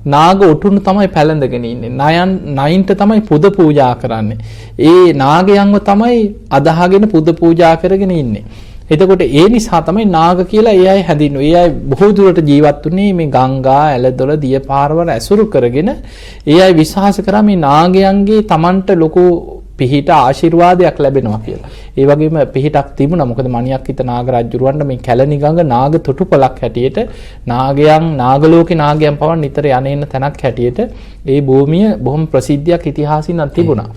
නාග ඔටුනු තමයි පැලඳගෙන ඉන්නේ. නයින්ට තමයි පුද පූජා කරන්නේ. ඒ නාගයන්ව තමයි අදහගෙන පුද පූජා කරගෙන ඉන්නේ. එතකොට ඒ නිසා තමයි නාග කියලා ඒ අය හැදින්නේ. ඒ අය බොහෝ දුරට ජීවත් වුණේ මේ ගංගා, ඇලදොල, දිය පාරවල ඇසුරු කරගෙන. ඒ අය විශ්වාස කරා මේ නාගයන්ගේ Tamanට ලොකු පිහිට ආශිර්වාදයක් ලැබෙනවා කියලා. ඒ වගේම පිහිටක් තිබුණා. මොකද මණියක් හිත නාග රජුරවන්ට මේ කැලණි ගඟ නාග තොටුපළක් හැටියට නාගයන් නාගලෝකේ නාගයන් පවන් නිතර යන්නේන තැනක් හැටියට ඒ භූමිය බොහොම ප්‍රසිද්ධියක් ඉතිහාසින් තිබුණා.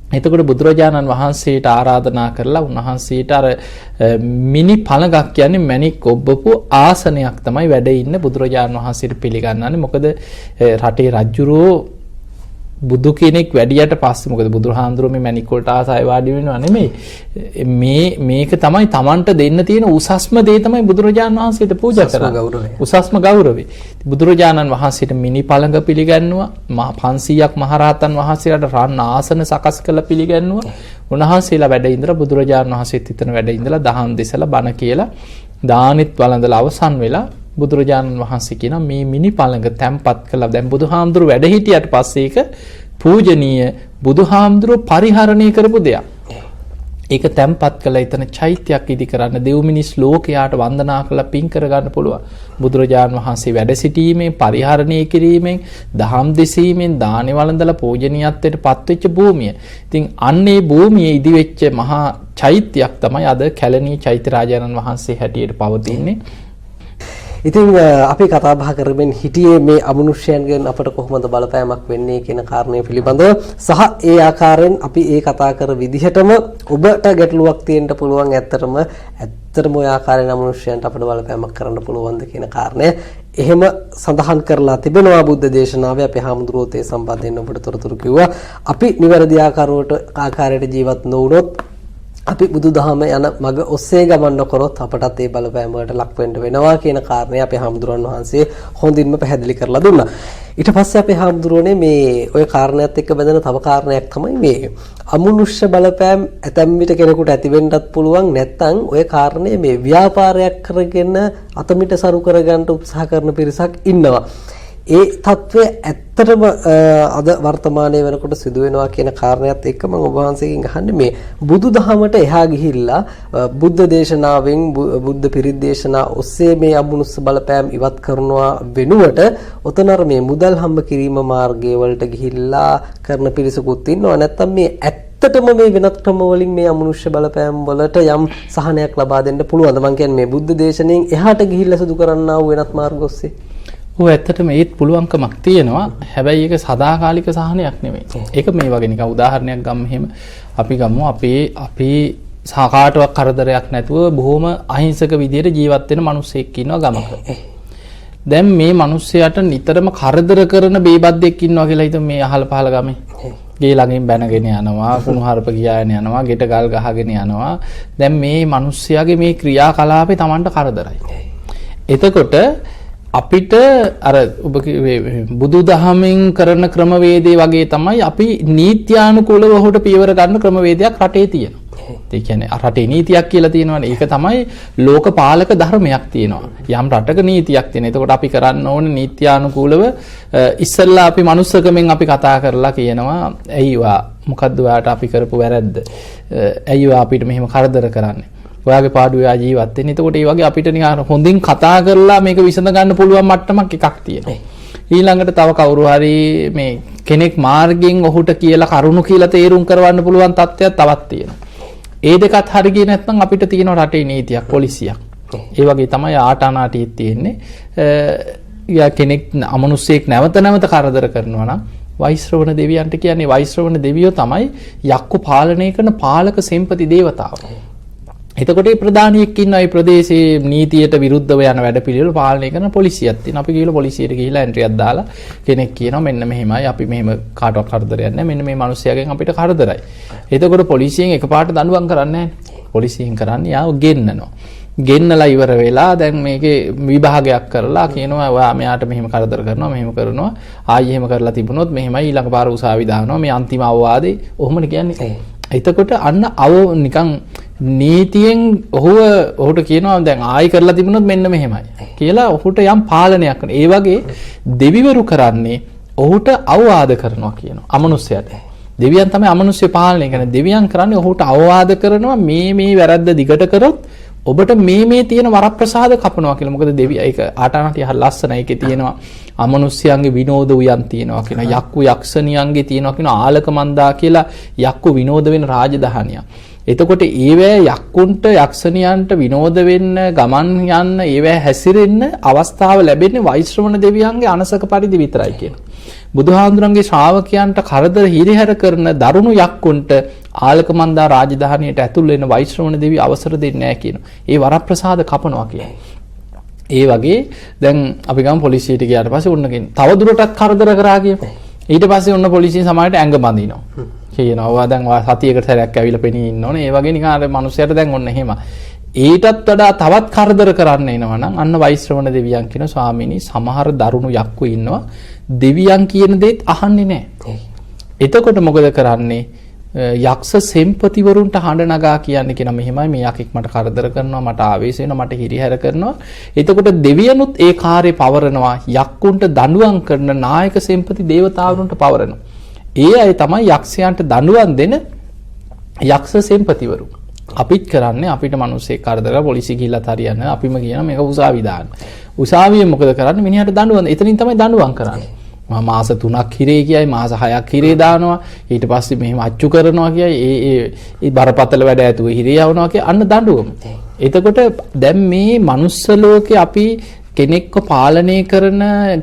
එතකොට බුදුරජාණන් වහන්සේට ආරාධනා කරලා උන්වහන්සේට අර මිනි පළඟක් කියන්නේ මණික් ඔබ්බපු ආසනයක් තමයි වැඩ ඉන්න බුදුරජාණන් වහන්සේට පිළිගන්නන්නේ. මොකද රටේ රජුරෝ බුදු කෙනෙක් වැඩියට පස්සේ මොකද බුදුහාඳුරෝ මේ මණික් වලට ආසයි වාඩි වෙනවා නෙමෙයි. මේක තමයි Tamanට දෙන්න තියෙන උසස්ම දේ තමයි බුදුරජාණන් වහන්සේට පූජා කරන්නේ. උසස්ම ගෞරවය. බුදුරජාණන් වහන්සේට මිනි පළඟ පිළිගන්නවා. 500ක් මහරහතන් වහන්සේලාට රන් ආසන සකස් කරලා පිළිගන්නවා. උන්වහන්සේලා වැඩ ඉඳලා බුදුරජාණන් වහන්සේත් හිතන වැඩ ඉඳලා දහම් දෙසලා බණ කියලා දානෙත් වළඳලා අවසන් වෙලා බුදුරජාණන් වහන්සේ කියන මේ මිනි පළඟ තැම්පත් කළා. දැන් බුදුහාමුදුරු වැඩ හිටියට පස්සේ ඒක පූජනීය බුදුහාමුදුරු පරිහරණය කරපු දෙයක්. ඒක තැම්පත් කළා එතන චෛත්‍යයක් ඉදි කරන්න දෙව් මිනිස් ලෝකයාට වන්දනා කරලා පින් කරගන්න පුළුවන්. බුදුරජාණන් වහන්සේ වැඩ සිටීමෙන් පරිහරණය කිරීමෙන් දහම් දෙසීමෙන් දානෙ වළඳලා පූජනීයත්වයට පත්වෙච්ච භූමිය. ඉතින් අන්නේ භූමියේ ඉදි වෙච්ච මහා චෛත්‍යයක් තමයි අද කැලණිය චෛත්‍ය රාජානන් වහන්සේ හැටියට පවතින්නේ. ඉතින් අපි කතා බහ කරමින් හිටියේ මේ අමනුෂ්‍යයන්ගෙන් අපට කොහොමද බලපෑමක් වෙන්නේ කියන කාරණය පිළිබඳව සහ ඒ ආකාරයෙන් අපි ඒ කතා කර විදිහටම ඔබට ගැටලුවක් තියෙන්න පුළුවන්. ඇත්තටම ඔය ආකාරයෙන් අමනුෂ්‍යයන්ට අපට බලපෑමක් කරන්න පුළුවන්ද කියන කාරණය එහෙම සඳහන් කරලා තිබෙනවා බුද්ධ දේශනාවේ. අපේ හාමුදුරුවෝ ඒ සම්බන්ධයෙන් ඔබට තොරතුරු කිව්වා. අපි නිවැරදි ආකාරයට ජීවත් නොවුනොත් අපි බුදුදහම යන මඟ ඔස්සේ ගමන් නොකරොත් අපටත් ඒ බලපෑම වලට ලක් වෙන්න වෙනවා කියන කාරණය අපේ හාමුදුරන් වහන්සේ හොඳින්ම පැහැදිලි කරලා දුන්නා. ඊට පස්සේ අපේ හාමුදුරනේ මේ ඔය කාරණයක් එක්ක බැඳෙන තව කාරණයක් තමයි මේ අමනුෂ්‍ය බලපෑම් ඇතැම් විට කෙනෙකුට ඇති වෙන්නත් පුළුවන්. නැත්නම් ඔය කාරණේ මේ ව්‍යාපාරයක් කරගෙන අතමිට සරු කරගන්න උත්සාහ කරන පිරිසක් ඉන්නවා. ඒ తත්වය ඇත්තටම අද වර්තමානයේ වෙනකොට සිදු වෙනවා කියන කාරණයක් එක්ක මම ඔබ වහන්සේගෙන් අහන්නේ මේ බුදුදහමට එහා ගිහිල්ලා බුද්ධ දේශනාවෙන් බුද්ධ පිරිත් දේශනා ඔස්සේ මේ අමනුෂ්‍ය බලපෑම් ඉවත් කරනවා වෙනුවට ඔතනර මේ මුදල් හම්බ කිරීම මාර්ගයේ වලට ගිහිල්ලා කරන පිරිසකුත් ඉන්නවා. නැත්තම් මේ ඇත්තටම මේ වෙනත් ක්‍රම වලින් මේ අමනුෂ්‍ය බලපෑම් වලට යම් සහනයක් ලබා දෙන්න පුළුවන්ද? මම කියන්නේ මේ බුද්ධ දේශනෙන් එහාට ගිහිල්ලා සිදු කරන්නා වූ වෙනත් මාර්ග ඔස්සේ ඔය ඇත්තටම ඒත් පුළුවන්කමක් තියෙනවා. හැබැයි ඒක සදාකාලික සහනයක් නෙමෙයි. ඒක මේ වගේ නිකන් උදාහරණයක් ගමු. එහෙම අපි ගමු අපි සාකාටවත් කරදරයක් නැතුව බොහොම අහිංසක විදියට ජීවත් වෙන මිනිස්සෙක් ඉන්නවා ගමක. දැන් මේ මිනිස්සයාට නිතරම කරදර කරන බේබද්දෙක් ඉන්නවා කියලා හිතමු මේ අහල පහල ගමේ. ගේ ළඟින් බැනගෙන යනවා, කුණු හarp ගියාගෙන යනවා, ගෙට ගල් ගහගෙන යනවා. දැන් මේ මිනිස්සයාගේ මේ ක්‍රියාකලාපේ Tamanට කරදරයි. එතකොට අපිට අර ඔබ බුදුදහමෙන් කරන ක්‍රමවේදේ වගේ තමයි අපි නීත්‍යානුකූලව ඔහුට පියවර ගන්න ක්‍රමවේදයක් රටේ තියෙනවා. ඒ කියන්නේ රටේ නීතියක් කියලා තියෙනවානේ. ඒක තමයි ලෝකපාලක ධර්මයක් තියෙනවා. යම් රටක නීතියක් තියෙනවා. එතකොට අපි කරන්න ඕනේ නීත්‍යානුකූලව ඉස්සෙල්ලා අපි මනුස්සකමෙන් අපි කතා කරලා කියනවා ඇයිවා මොකද්ද ඔයාට අපි කරපු වැරද්ද? ඇයිවා අපිට මෙහෙම කරදර කරන්නේ? ඔයාගේ පාඩුවේ ආ ජීවත් වෙන්නේ. එතකොට මේ වගේ අපිට නිකන් හොඳින් කතා කරලා මේක විසඳ ගන්න පුළුවන් මට්ටමක් එකක් තියෙනවා. ඊළඟට තව කවුරු හරි මේ කෙනෙක් මාර්ගයෙන් ඔහුට කියලා කරුණු කියලා තේරුම් කරවන්න පුළුවන් තත්ත්වයක් තවත් තියෙනවා. ඒ දෙකත් හරි ගියේ නැත්නම් අපිට තියෙන රටේ නීතියක් පොලිසියක්. ඒ වගේ තමයි ආටානාටියෙත් තියෙන්නේ. කෙනෙක් අමනුෂ්‍යයෙක් නැවත නැවත කරදර කරනවා නම් වෛශ්‍රවණ දෙවියන්ට කියන්නේ වෛශ්‍රවණ දෙවියෝ තමයි යක්කු පාලනය කරන පාලක සෙම්පති දේවතාවෝ. එතකොට මේ ප්‍රධානියෙක් ඉන්නවා මේ ප්‍රදේශයේ නීතියට විරුද්ධව යන වැඩපිළිවෙල පාලනය කරන පොලිසියක් තියෙනවා. අපි ගිහලා පොලිසියට ගිහිලා එන්ට්‍රියක් දාලා කෙනෙක් කියනවා මෙන්න මෙහෙමයි අපි මෙහෙම කාටවත් කරදරයක් නැහැ. මෙන්න මේ මිනිස්යාගෙන් අපිට කරදරයි. එතකොට පොලිසියෙන් එකපාරට දඬුවම් කරන්නේ නැහැ. පොලිසියෙන් කරන්නේ යාව ගෙන්නනවා. ගෙන්නලා ඉවර වෙලා දැන් මේකේ විභාගයක් කරලා කියනවා ඔයා මෙයාට මෙහෙම කරදර කරනවා මෙහෙම කරනවා ආයි එහෙම කරලා තිබුණොත් මෙහෙමයි ඊළඟ පාර උසාවි දානවා මේ අන්තිම අවවාදේ ඔහොමනේ කියන්නේ. එතකොට අන්න නිකන් නීතියෙන් ඔහුට කියනවා දැන් ආයි කරලා තිබුණොත් මෙන්න මෙහෙමයි කියලා ඔහුට යම් පාලනයක් කරන. ඒ වගේ දෙවිවරු කරන්නේ ඔහුට අවවාද කරනවා කියනවා අමනුෂ්‍යයට. දෙවියන් තමයි අමනුෂ්‍ය පාලනය කරන්නේ. දෙවියන් කරන්නේ ඔහුට අවවාද කරනවා මේ වැරද්ද දිගට කරොත් ඔබට මේ තියෙන වරප්‍රසාද කපනවා කියලා. මොකද දෙවිය ඒක ආටානාටිය හරි ලස්සනයි. ඒකේ තියෙනවා අමනුෂ්‍යයන්ගේ විනෝද උයන් තියෙනවා කියන යක්කු යක්ෂණියන්ගේ තියෙනවා කියන ආලකමන්දා කියලා යක්කු විනෝද වෙන රාජධානියක්. එතකොට ඒවැ යක්කුන්ට යක්ෂණියන්ට විනෝද වෙන්න ගමන් යන්න ඒවැ හැසිරෙන්න අවස්ථාව ලැබෙන්නේ වෛශ්‍රවණ දෙවියන්ගේ අනසක පරිදි විතරයි කියනවා. බුදුහාඳුරන්ගේ ශ්‍රාවකයන්ට කරදර හිරිහැර කරන දරුණු යක්කුන්ට ආලකමන්දා රාජධානියට ඇතුල් වෙන වෛශ්‍රවණ දෙවියෝ අවසර දෙන්නේ නැහැ කියනවා. ඒ වරප්‍රසාද කපනවා කියන්නේ. ඒ වගේ දැන් අපි ගමු පොලිසියට ගියාට පස්සේ ඔන්නකින් තව දුරටත් කරදර කරා කියමු. ඊට පස්සේ ඔන්න පොලිසිය සමාජයට ඇඟ බඳිනවා. කියනවා ඔයා දැන් ඔයා සතියකට සැරයක් ඇවිල්ලා පෙනී ඉන්න ඕනේ. ඒ වගේ නිකන් අර මිනිස්සයාට දැන් ඔන්න එහෙම. ඊටත් වඩා තවත් කරදර කරන්න එනවා නම් අන්න වෛශ්‍රවණ දෙවියන් කියන ස්වාමීනි සමහර දරුණු යක්කු ඉන්නවා. දෙවියන් කියන දේත් අහන්නේ නැහැ. එතකොට මොකද කරන්නේ? යක්ෂ සෙම්පතිවරුන්ට හඬ නගා කියන්නේ කියන මෙහෙමයි මේ යකෙක් මට කරදර කරනවා මට ආවේශ වෙනවා මට හිරිහැර කරනවා. එතකොට දෙවියනුත් ඒ කාර්යය පවරනවා. යක්කුන්ට දඬුවම් කරන නායක සෙම්පති දේවතාවුන්ට පවරනවා. ඒ අය තමයි යක්ෂයන්ට දඬුවම් දෙන යක්ෂ සෙම්පතිවරු. අපිත් කරන්නේ අපිට මිනිස්සෙක් කරදර කරලා පොලිසිය ගිහිල්ලා හරියන්න අපිම කියන මේක උසාවි දාන්න. උසාවියේ මොකද කරන්නේ? මිනිහට දඬුවම්. එතනින් තමයි දඬුවම් කරන්නේ. මාස 3ක් හිරේ කියයි මාස 6ක් හිරේ දානවා. ඊට පස්සේ මෙහෙම අච්චු කරනවා කියයි ඒ බරපතල වැඩ ඇතුව හිරේ යවනවා කිය අන්න දඬුවම. එතකොට දැන් මේ මනුස්ස ලෝකේ අපි කෙනෙක්ව පාලනය කරන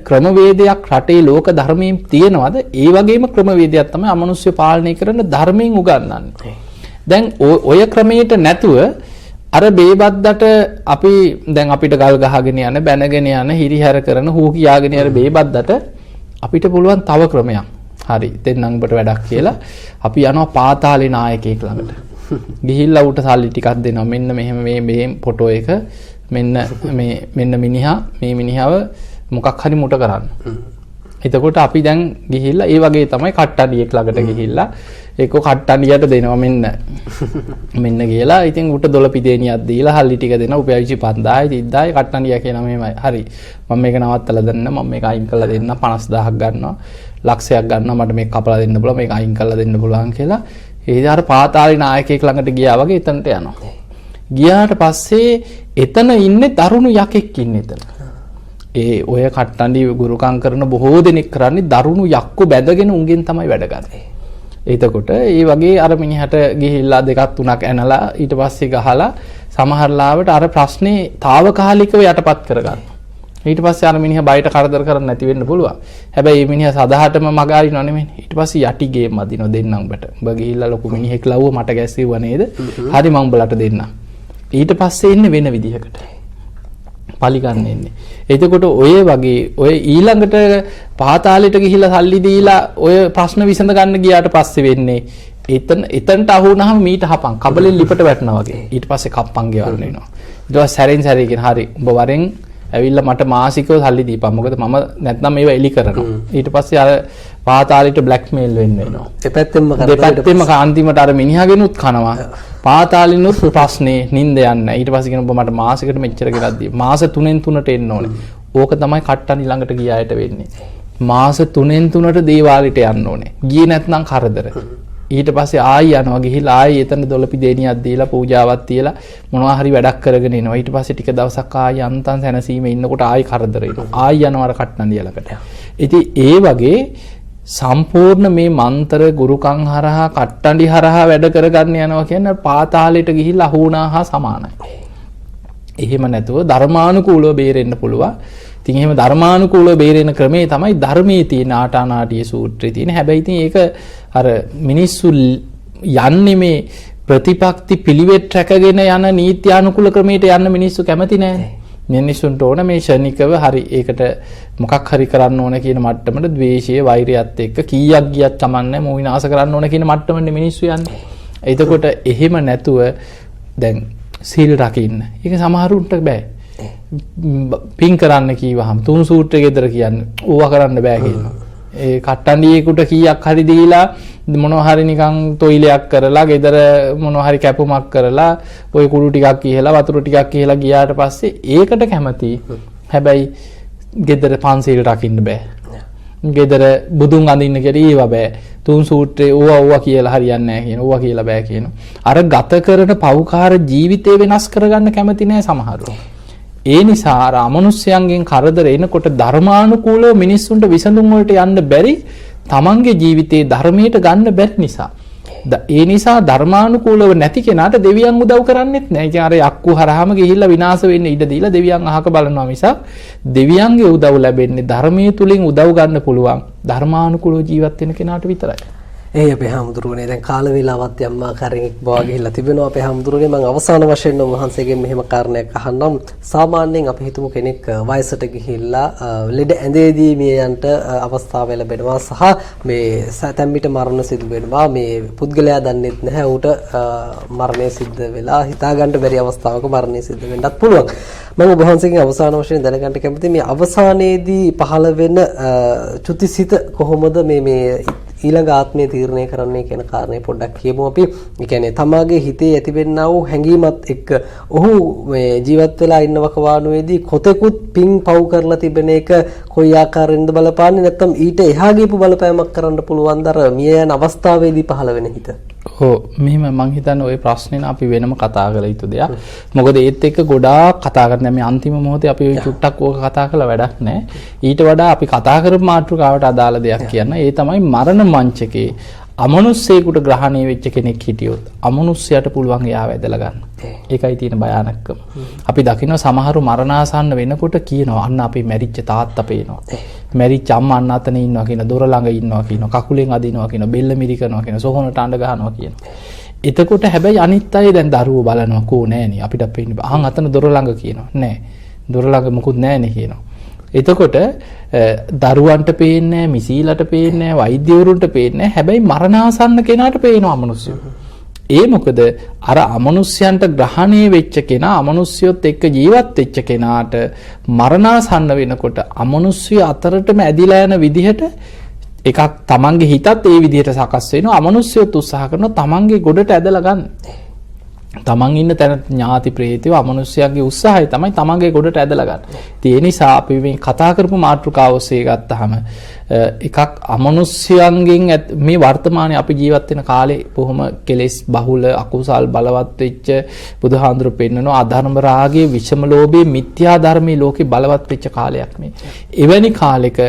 ක්‍රමවේදයක් රටේ ලෝක ධර්මයෙන් තියෙනවද? ඒ වගේම ක්‍රමවේදයක් තමයි අමනුෂ්‍ය පාලනය කරන ධර්මයෙන් උගන්වන්නේ. දැන් ඔය ක්‍රමයට නැතුව අර බේබද්දට අපි දැන් අපිට ගල් ගහගෙන යන බැනගෙන යන හිරිහැර කරන හූ කියාගෙන යන බේබද්දට අපිට පුළුවන් තව ක්‍රමයක්. හරි දෙන්නම් ඔබට වැඩක් කියලා අපි යනවා පාතාලේ නායකයෙක් ළඟට. ගිහිල්ලා ඌට සල්ලි ටිකක් දෙනවා. මෙන්න මෙහෙම මේ ෆොටෝ එක මෙන්න මිනිහව මොකක් හරි මුට කරන්න. එතකොට අපි දැන් ගිහිල්ලා ඒ වගේ තමයි කට්ටඩියෙක් ළඟට ගිහිල්ලා ඒක කට්ටඩියට දෙනවා මෙන්න කියලා. ඉතින් ඌට දොළ පිදේනියක් දීලා හල්ලි ටික දෙනවා. උපය 25000යි 30000යි කට්ටඩිය කියනවා මෙහෙමයි. හරි මම මේක නවත්තලා දෙන්න මම මේක අයින් කරලා දෙන්න 50000ක් ගන්නවා ලක්ෂයක් ගන්නවා මට මේක කපලා දෙන්න පුළුවන් මේක අයින් කරලා දෙන්න පුළුවන් කියලා. ඒ අර පාතාලේ නායකයෙක් ළඟට ගියා වගේ එතනට යනවා. ගියාට පස්සේ එතන ඉන්නේ දරුණු යකෙක් ඉන්නේ එතන. ඔය කට්ටඩි ගුරුකම් කරන බොහෝ දෙනෙක් කරන්නේ දරුණු යක්කු බැඳගෙන උන්ගෙන් තමයි වැඩ ගන්න. එතකොට ඒ වගේ අර මිනිහට ගිහිල්ලා දෙකක් තුනක් ඇනලා ඊට පස්සේ ගහලා සමහර ලාවට අර ප්‍රශ්නේ තාවකාලිකව යටපත් කරගන්න. ඊට පස්සේ අර මිනිහා බයට කරදර කරන්න නැති වෙන්න පුළුවන්. හැබැයි මේ මිනිහා සදාහටම මග අරිනව නෙමෙයි. ඊට පස්සේ යටි ගේම් අදිනවා දෙන්නම් උඹට. උඹ ගිහිල්ලා ලොකු මිනිහෙක් ලව්ව මට ගැස්සෙව්වා නේද? හරි මම උඹලට දෙන්නම්. ඊට පස්සේ එන්නේ වෙන විදිහකට. පලි ගන්න එන්නේ. එතකොට ඔය වගේ ඔය ඊළඟට පාතාලෙට ගිහිල්ලා සල්ලි දීලා ඔය ප්‍රශ්න විසඳ ගන්න ගියාට පස්සේ වෙන්නේ එතනට අහු වුණාම මීට හපන් කබලෙන් ලිපට වැටෙනවා වගේ. ඊට පස්සේ කප්පන් ගෙවන්න වෙනවා. ඊට පස්සේ සැරෙන් සැරේ කියන හරි උඹ වරෙන් ඇවිල්ලා මට මාසිකව සල්ලි දීපන්. මොකද මම නැත්නම් මේවා එලි කරනවා. ඊට පස්සේ අර පාතාලෙට බ්ලැක්මේල් වෙන්න වෙනවා. දෙපැත්තෙම අන්තිමට අර මිනිහගෙනුත් කනවා. පාතාලිනුත් ප්‍රශ්නේ නිින්ද යන්නේ. ඊට පස්සේ කියන ඔබ මට මාසෙකට මෙච්චර ගෙනත් දී. මාස 3න් 3ට එන්න ඕනේ. ඕක තමයි කට්ටනි ළඟට ගියායට වෙන්නේ. මාස 3න් 3ට දේවාලෙට යන්න ඕනේ. ගියේ නැත්නම් කරදර. ඊට පස්සේ ආයි යනවා ගිහිල්ලා ආයි එතන දොළපි දෙනියක් දීලා පූජාවක් තියලා මොනවා හරි වැඩක් කරගෙන එනවා. ඊට පස්සේ ටික දවසක් ආයි යන්තම් සැනසීමේ ඉන්නකොට ආයි කරදර එනවා. ආයි යනවා අර කට්ටනි ළඟට. ඉතින් ඒ වගේ සම්පූර්ණ මේ මන්තර ගුරුකම් හරහා කට්ටඬි හරහා වැඩ කරගන්න යනවා කියන්නේ පාතාලයට ගිහිල්ලා අහුණා හා සමානයි. එහෙම නැතුව ධර්මානුකූලව බේරෙන්න පුළුවන්. ඉතින් එහෙම ධර්මානුකූලව බේරෙන ක්‍රමේ තමයි ධර්මයේ තියෙන ආටානාටිය සූත්‍රයේ තියෙන. හැබැයි ඉතින් ඒක අර මිනිස්සු යන්නේ මේ ප්‍රතිපක්ති පිළිවෙත් රැකගෙන යන නීත්‍යානුකූල ක්‍රමයට යන්න මිනිස්සු කැමති නැහැ. මිනිස්සුන්ට ඕන මේ ශනිකව හරි ඒකට මොකක් හරි කරන්න ඕන කියන මට්ටමට ද්වේෂය වෛරයත් එක්ක කීයක් ගියත් කමන්නේ මො විනාශ කරන්න ඕන කියන මට්ටමනේ මිනිස්සු යන්නේ. එතකොට එහෙම නැතුව දැන් සීල් රකින්න. ඒක සමහරුන්ට බෑ. පින් කරන්න කීවහම තුන් සූත්‍රය ගෙදර කියන්නේ ඕවා කරන්න බෑ කියනවා. ඒ කට්ටන්ඩියෙකුට කීයක් හරි දීලා මොනවා හරි නිකන් තොইলයක් කරලා ගෙදර මොනවා හරි කැපුමක් කරලා ওই කුඩු ටිකක් කියලා වතුර ටිකක් කියලා ගියාට පස්සේ ඒකට කැමති. හැබැයි ගෙදර පන්සිල් රකින්න බෑ. ගෙදර බුදුන් අඳින්න කියලා ඒව බෑ. තුන් සූත්‍රේ ඕවා කියලා හරියන්නේ නැහැ කියන. ඕවා කියලා බෑ කියන. අර ගත කරන පෞකාර ජීවිතේ වෙනස් කරගන්න කැමති නැහැ සමහරව. ඒ නිසා අර අමනුෂ්‍යයන්ගෙන් කරදර එනකොට ධර්මානුකූලව මිනිස්සුන්ට විසඳුම් වලට යන්න බැරි තමන්ගේ ජීවිතේ ධර්මයට ගන්න බැරි නිසා. ඒ නිසා ධර්මානුකූලව නැති කෙනාට දෙවියන් උදව් කරන්නේත් නැහැ. ඒ කියන්නේ අර යක්කු හරහාම ගිහිල්ලා විනාශ වෙන්න ඉඩ දීලා දෙවියන් අහක බලනවා මිසක් දෙවියන්ගේ උදව් ලැබෙන්නේ ධර්මයේ තුලින් උදව් ගන්න පුළුවන් ධර්මානුකූලව ජීවත් වෙන කෙනාට විතරයි. ඒ අපේ හැමදුරුවනේ දැන් කාල වේලාවත් යම් ආකාරයෙන් ඉක්මවා ගිහිල්ලා තිබෙනවා. අපේ හැමදුරුවනේ මම අවසාන වශයෙන් වහන්සේගෙන් මෙහෙම කාරණයක් අහන්නම්. සාමාන්‍යයෙන් අපි හිතමු කෙනෙක් වයසට ගිහිල්ලා ලෙඩ ඇඳේදී මියයන්ට අවස්ථාව ලැබෙනවා සහ මේ සැතැම් විට මරණ සිදු වෙනවා. මේ පුද්ගලයා දන්නේත් නැහැ ඌට මරණය සිද්ධ වෙලා හිතා ගන්න බැරි අවස්ථාවක මරණය සිද්ධ වෙන්නත් පුළුවන්. මම ඔබ වහන්සේගෙන් අවසාන වශයෙන් දැනගන්න කැමතියි මේ අවසානයේදී පහළ වෙන චුතිසිත කොහොමද මේ ඊළඟ ආත්මය තීරණය කරන්නේ කියන කාරණේ පොඩ්ඩක් කියමු අපි. ඒ කියන්නේ තමාගේ හිතේ ඇතිවෙනා වූ හැඟීමත් එක්ක ඔහු මේ ජීවත් වෙලා ඉන්න වකවානුවේදී කොතෙකුත් පිං පව් කරලා තිබෙන එක කොයි ආකාරයෙන්ද බලපාන්නේ නැත්නම් ඊට එහා ගියපු බලපෑමක් කරන්න පුළුවන් දර මිය යන අවස්ථාවේදී පහළ වෙන හිත. ඔව් මෙහෙම මං හිතන්නේ ওই ප්‍රශ්නේ අපි වෙනම කතා කරලා යුතු දෙයක්. මොකද ඒත් එක්ක ගොඩාක් කතා කරන්න මේ අන්තිම මොහොතේ අපි ওই චුට්ටක් ඕක කතා කරලා වැඩක් නැහැ. ඊට වඩා අපි කතා කරපු මාතෘකාවට අදාළ දෙයක් කියන්න. ඒ තමයි මරණ මංචකේ අමනුෂ්‍යයෙකුට ග්‍රහණය වෙච්ච කෙනෙක් හිටියොත් අමනුෂ්‍යයට පුළුවන් එයාව ඇදලා ගන්න. ඒකයි තියෙන භයානකම. අපි දකිනවා සමහරු මරණාසන්න වෙනකොට කියනවා අන්න අපේ මැරිච්ච තාත්තා පේනවා. මැරිච්ච අම්මා අන්න අතන ඉන්නවා කියන දොර ළඟ ඉන්නවා කියන කකුලෙන් අදිනවා කියන බෙල්ල මිරිකනවා කියන සොහොනට අඬ ගහනවා කියන. එතකොට හැබැයි අනිත් අය දැන් දරුවෝ බලනවා කෝ නෑනේ අපිට පේන්නේ. අහන් අතන දොර ළඟ කියනවා. නෑ. දොර ළඟ මොකුත් නෑනේ කියනවා. එතකොට දරුවන්ට පේන්නේ නැහැ, මිසීලට පේන්නේ නැහැ, වෛද්‍යවරුන්ට පේන්නේ නැහැ. හැබැයි මරණාසන්න කෙනාට පේනවා අමනුෂ්‍යය. ඒ මොකද අර අමනුෂ්‍යයන්ට ග්‍රහණය වෙච්ච කෙනා අමනුෂ්‍යයොත් එක්ක ජීවත් වෙච්ච කෙනාට මරණාසන්න වෙනකොට අමනුෂ්‍ය අතරටම ඇදිලා යන විදිහට එකක් තමන්ගේ හිතත් ඒ විදිහට සකස් වෙනවා. අමනුෂ්‍යයොත් උත්සාහ කරනවා තමන්ගේ ගොඩට ඇදලා ගන්න. තමන් ඉන්න තැන ඥාති ප්‍රේතයෝ අමනුෂ්‍යයන්ගේ උත්සාහය තමයි තමන්ගේ ගොඩට ඇදලා ගන්න. ඉතින් ඒ නිසා අපි මේ කතා කරපු මාතෘකාව ඔස්සේ ගත්තාම එකක් අමනුෂ්‍යයන්ගෙන් මේ වර්තමානයේ අපි ජීවත් වෙන කාලේ බොහොම කෙලෙස් බහුල අකුසල් බලවත් වෙච්ච බුදුහාඳුරු පෙන්නනවා අධර්ම රාගයේ විෂම ලෝභයේ මිත්‍යා ධර්මයේ ලෝකේ බලවත් වෙච්ච කාලයක් මේ. එවැනි කාලෙක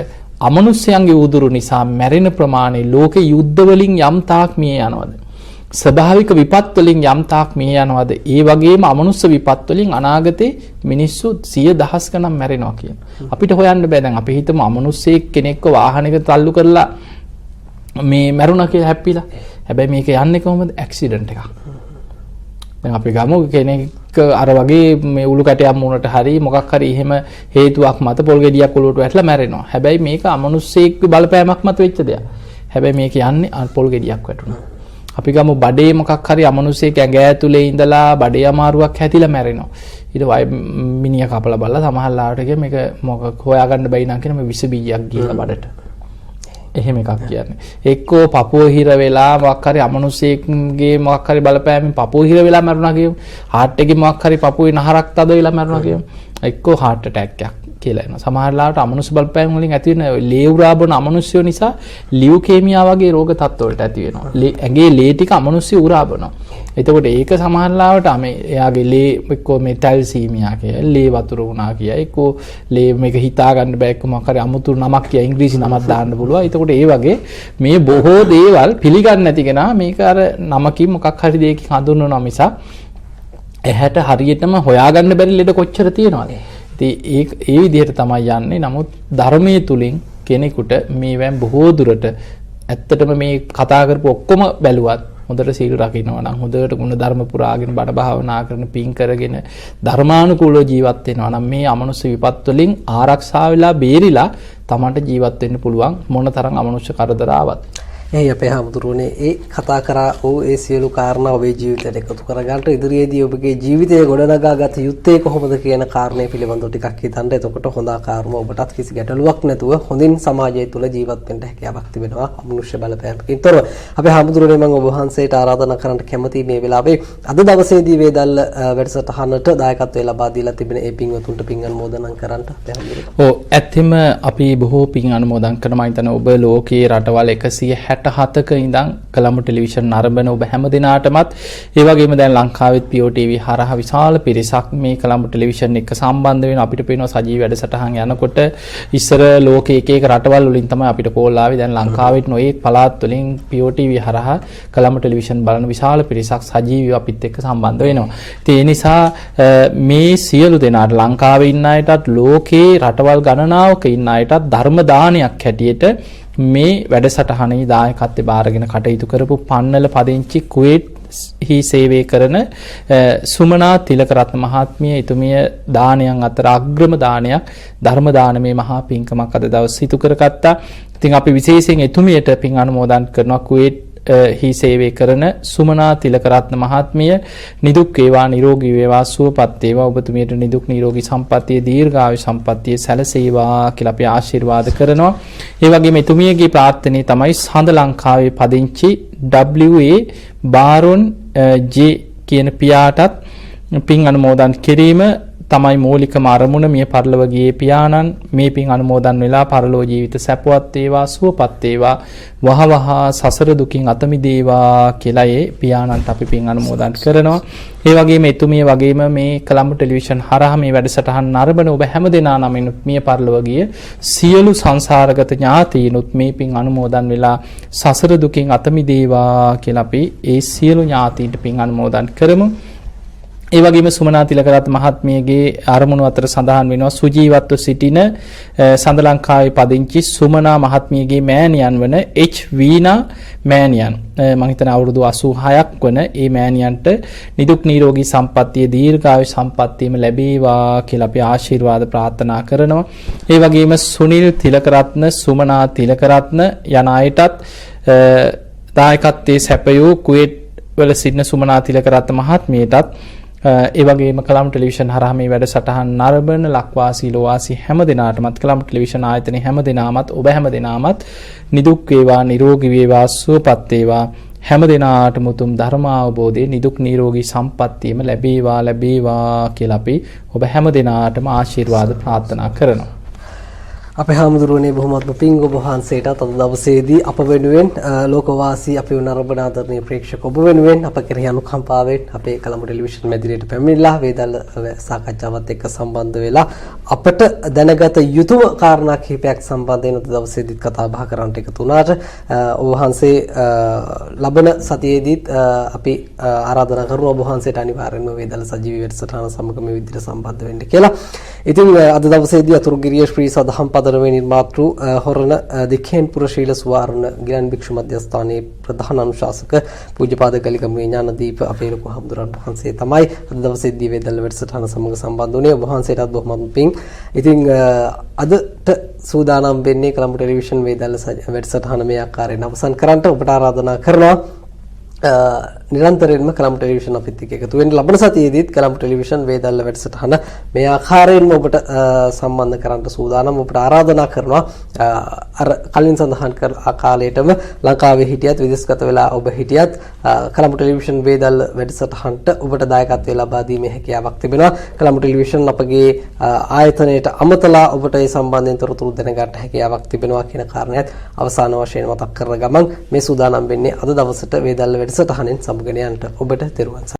අමනුෂ්‍යයන්ගේ උදුරු නිසා මැරෙන ප්‍රමාණය ලෝකේ යුද්ධ වලින් යම් තාක් මිය යනවද? ස්වභාවික විපත් වලින් යම් තාක් මිය යනවාද? ඒ වගේම අමනුෂ්‍ය විපත් වලින් අනාගතේ මිනිස්සු 100,000 ගණන් මැරෙනවා කියන. අපිට හොයන්න බෑ. දැන් අපි හිතමු අමනුෂ්‍යයෙක් කෙනෙක්ව වාහනයක තල්ලු කරලා මේ මැරුණා කියලා හැප්පිලා. හැබැයි මේක යන්නේ කොහොමද? ඇක්සිඩන්ට් එකක්. දැන් අපි ගමු කෙනෙක් අර වගේ මේ උළු කැටයක් මුණට හරි මොකක් හරි එහෙම හේතුවක් මත පොල් ගෙඩියක් ඔලුවට වැටලා මැරෙනවා. හැබැයි මේක අමනුෂ්‍යයෙක් බලපෑමක් මත වෙච්ච දෙයක්. හැබැයි මේක යන්නේ පොල් ගෙඩියක් වැටුණා. අපි ගමු බඩේ මොකක් හරි අමනුෂ්‍යයෙක් ඇඟ ඇතුලේ ඉඳලා බඩේ අමාරුවක් හැදිලා මැරෙනවා. ඊට මිනිහා කපලා බලලා සමහරලාට මේක මොකක් හොයාගන්න බැයි නම් කියන මේ විස බීජයක් ගිහලා බඩට. එහෙම එකක් කියන්නේ. එක්කෝ පපුව හිර වෙලා මොකක් හරි අමනුෂ්‍යයෙක්ගේ මොකක් හරි බලපෑමෙන් පපුව හිර වෙලා මැරුණා කියමු. හાર્ට් එකේ මොකක් හරි පපුවේ නහරක් තද වෙලා මැරුණා කියමු. එක්කෝ හાર્ට් අටැක් එකක් කියලා එනවා. සමහර ලාවට අමනුෂ්‍ය බලපෑම් වලින් ඇති වෙන ලේ උරා බොන අමනුෂ්‍යෝ නිසා ලියුකේමියා වගේ රෝග තත්ත්ව වලට ඇති වෙනවා. ඇඟේ ලේ ටික අමනුෂ්‍ය උරා බොනවා. එතකොට ඒක සමහර ලාවට එයාගේ ලේ එක්කෝ මේ ටැල්සීමියා කියලා ලේ වතුර වුණා කියලා එක්කෝ ලේ මේක හිතා ගන්න බෑ එක්කෝ මොකක් හරි අමුතු නමක් කියලා ඉංග්‍රීසි නමක් දාන්න පුළුවන්. එතකොට ඒ වගේ මේ බොහෝ දේවල් පිළිගන්නේ නැති කෙනා මේක අර නමකින් මොකක් හරි දෙයකින් හඳුන්වනවා මිසක් ඇහැට හරියටම හොයාගන්න බැරි ලෙඩ කොච්චර තියෙනවද? ඉතින් ඒ විදිහට තමයි යන්නේ. නමුත් ධර්මයේ තුලින් කෙනෙකුට මේවෙන් බොහෝ දුරට ඇත්තටම මේ කතා කරපු ඔක්කොම බැලුවත් හොඳට සීල රකින්නවා නම් හොඳට ගුණ ධර්ම පුරාගෙන බණ භාවනා කරන පින් කරගෙන ධර්මානුකූලව ජීවත් වෙනවා නම් මේ අමනුෂ්‍ය විපත් වලින් ආරක්ෂා වෙලා බේරිලා Tamanට ජීවත් වෙන්න පුළුවන් මොනතරම් අමනුෂ්‍ය කරදර ආවත්. එහේ අපේ හැමතුරුනේ ඒ කතා කරා ඕ ඒ සියලු කාරණා ඔබේ ජීවිතයට එකතු කරගන්න ඉදිරියේදී ඔබගේ ජීවිතය ගොඩනගාගත යුත්තේ කොහොමද කියන කාරණේ පිළිබඳව ටිකක් හිතන්න. එතකොට හොඳ ආකාරම ඔබටත් කිසි ගැටලුවක් නැතුව හොඳින් සමාජය තුළ ජීවත් වෙන්න හැකියාවක් තිබෙනවා අමනුෂ්‍ය බලපෑමකින් තොරව. අපේ හැමතුරුනේ මම ඔබ වහන්සේට ආරාධනා කරන්න කැමතියි මේ වෙලාවේ අද දවසේදී වේදල්ල වැඩසටහනට දායකත්වය ලබා දීලා තිබෙන ඒ පින්වතුන්ට පින් අනුමෝදන් කරන්න අපේ හැමතුරුනේ. ඔව් ඇත්තෙම අපි බොහෝ පින් අනුමෝදන් කරනවා. මම හිතන්නේ ඔබ ලෝකයේ රටවල් 167ක ඉඳන් කලම්බු ටෙලිවිෂන් නරඹන ඔබ හැම දිනාටමත් ඒ වගේම දැන් ලංකාවෙත් POTV හරහා විශාල පිරිසක් මේ කලම්බු ටෙලිවිෂන් එක්ක සම්බන්ධ වෙන අපිට පේනවා සජීවී වැඩසටහන් යනකොට ඉස්සර ලෝකයේ එක එක රටවල් වලින් තමයි අපිට කෝල් ආවේ. දැන් ලංකාවෙත් නොයෙක් පළාත් වලින් POTV හරහා කලම්බු ටෙලිවිෂන් බලන විශාල පිරිසක් සජීවීව අපිත් එක්ක සම්බන්ධ වෙනවා. ඉතින් ඒ නිසා මේ සියලු දෙනාට ලංකාවේ ඉන්න අයටත් ලෝකේ රටවල් ගණනාවක ඉන්න අයටත් ධර්ම දානයක් හැටියට මේ වැඩසටහනේ දායකත්වයේ බාරගෙන කටයුතු කරපු පන්නල පදිංචි කුවේට් හි සේවය කරන සුමනා තිලකරත්න මහත්මිය එතුමිය දානයන් අතර අග්‍රම දානයක් ධර්ම දානමේ මහා පින්කමක් අද දවස් සිදු කරගත්තා. ඉතින් අපි විශේෂයෙන් එතුමියට පින් අනුමෝදන් කරනවා. කුවේට් හි සේවය කරන සුමනා තිලකරත්න මහත්මිය නිදුක් වේවා නිරෝගී වේවා සුවපත් වේවා ඔබතුමියට නිදුක් නිරෝගී සම්පන්නිය දීර්ඝායු සම්පන්නිය සැලසේවා කියලා අපි ආශිර්වාද කරනවා. ඒ වගේම එතුමියගේ ප්‍රාර්ථනාව තමයි සඳ ලංකාවේ පදිංචි WA බාරොන් J කියන පියාටත් පින් අනුමෝදන් කිරීම තමයි මූලිකම අරමුණ. මිය පරලොව ගියේ පියාණන් මේ පින් අනුමෝදන් වෙලා පරලොව ජීවිත සැපවත් වේවා සුවපත් වේවා වහවහ සසර දුකින් අත මිදේවා කියලා ඒ පියාණන්ට අපි පින් අනුමෝදන් කරනවා. ඒ වගේම එතුමිය වගේම මේ කලම්බු ටෙලිවිෂන් හරහා මේ වැඩසටහන නරඹන ඔබ හැමදෙනා නමින් මිය පරලොව ගිය සියලු සංසාරගත ඥාතීනුත් මේ පින් අනුමෝදන් වෙලා සසර දුකින් අත මිදේවා කියලා අපි ඒ සියලු ඥාතීන්ට පින් අනුමෝදන් කරමු. ඒ වගේම සුමනා තිලකරත්න මහත්මියගේ අරමුණු අතර සඳහන් වෙනවා සුජීවත්ව සිටින සඳ ලංකාවේ පදිංචි සුමනා මහත්මියගේ මෑණියන් වන H වීනා මෑණියන් මම හිතන අවුරුදු 86ක් වන ඒ මෑණියන්ට නිදුක් නිරෝගී සම්පන්නිය දීර්ඝායු සම්පන්නියම ලැබේවා කියලා අපි ආශිර්වාද ප්‍රාර්ථනා කරනවා. ඒ වගේම සුනිල් තිලකරත්න සුමනා තිලකරත්න යන අයටත් දායකත්වයේ සැපයූ කුවේට් වල සිටින සුමනා තිලකරත්න මහත්මියටත් ඒ වගේම කලම්බු ටෙලිවිෂන් හරහා මේ වැඩසටහන් නරඹන ලක්වාසී ලෝවාසී හැම දිනාටමත් කලම්බු ටෙලිවිෂන් ආයතනයේ හැම දිනාමත් ඔබ හැම දිනාමත් නිදුක් වේවා නිරෝගී වේවා සුවපත් වේවා හැම දිනාටම උතුම් ධර්ම අවබෝධයේ නිදුක් නිරෝගී සම්පන්නියම ලැබේවා කියලා අපි ඔබ හැම දිනාටම ආශිර්වාද ප්‍රාර්ථනා කරනවා. අපේ හැමදෙරුවනේ බොහොමත්ම පිං ඔබ වහන්සේට අද දවසේදී අප වෙනුවෙන් ලෝකවාසී අපේ නරඹන ආදරණීය ප්‍රේක්ෂක ඔබ වෙනුවෙන් අප කෙරෙහි අනුකම්පාවෙන් අපේ කලම්බු ටෙලිවිෂන් මැදිරියට පැමිණිලා වේදල්ල සාකච්ඡාවත් එක්ක සම්බන්ධ වෙලා අපට දැනගත යුතුම කාරණා කිහිපයක් සම්බන්ධයෙන් අද දවසේදීත් කතා බහ කරන්නට එකතු වුණාට ඔබ වහන්සේ ලබන සතියේදීත් අපි ආරාධනා කරනවා ඔබ වහන්සේට අනිවාර්යෙන්ම වේදල්ල සජීවී වැඩසටහන සමග මේ විදිහට සම්බන්ධ වෙන්න කියලා. ඉතින් අද දවසේදී අතුරුගිරිය ශ්‍රී සදහම් පදනමේ නිර්මාතෘ හොරණ දික්හෙන්පුර ශීල සුවාරණ ගිලන් භික්ෂු මධ්‍යස්ථානයේ ප්‍රධාන අනුශාසක පූජ්‍යපාද ගලිගමුවේ ඥානදීප අපේ ලොකු හමුදුරන් වහන්සේ තමයි අද දවසේදී වේදල්ල වැඩසටහන සමග සම්බන්ධ වුණේ. ඔබ වහන්සේටත් බොහොම පිං. ඉතින් අදට සූදානම් වෙන්නේ කලම්බු ටෙලිවිෂන් වේදල්ල වැඩසටහන මේ ආකාරයෙන් අවසන් කරන්නට ඔබට ආරාධනා කරනවා නිරන්තරයෙන්ම කලම් ටෙලිවිෂන් අපිත් එක්ක එකතු වෙන්න ලබන සතියේදීත් කලම් ටෙලිවිෂන් වේදල්ල වැඩසටහන මේ ආකාරයෙන්ම ඔබට සම්බන්ධ කරන්න සූදානම්. ඔබට ආරාධනා කරනවා අර කලින් සඳහන් කර ආකාරයටම ලංකාවේ හිටියත් විදේශගත වෙලා ඔබ හිටියත් කලම් ටෙලිවිෂන් වේදල්ල වැඩසටහනට ඔබට දායකත්වය ලබා දීමේ හැකියාවක් තිබෙනවා. කලම් ටෙලිවිෂන් අපගේ ආයතනයට අමතලා ඔබට ඒ සම්බන්ධයෙන් තොරතුරු දැනගන්න හැකියාවක් තිබෙනවා කියන කාරණයත් අවසාන වශයෙන් මතක් කරන ගමන් මේ සූදානම් වෙන්නේ අද දවසට වේදල්ල වැඩසටහනෙන් සමුගෙන යන්නට ඔබට තෙරුවන් සරණයි.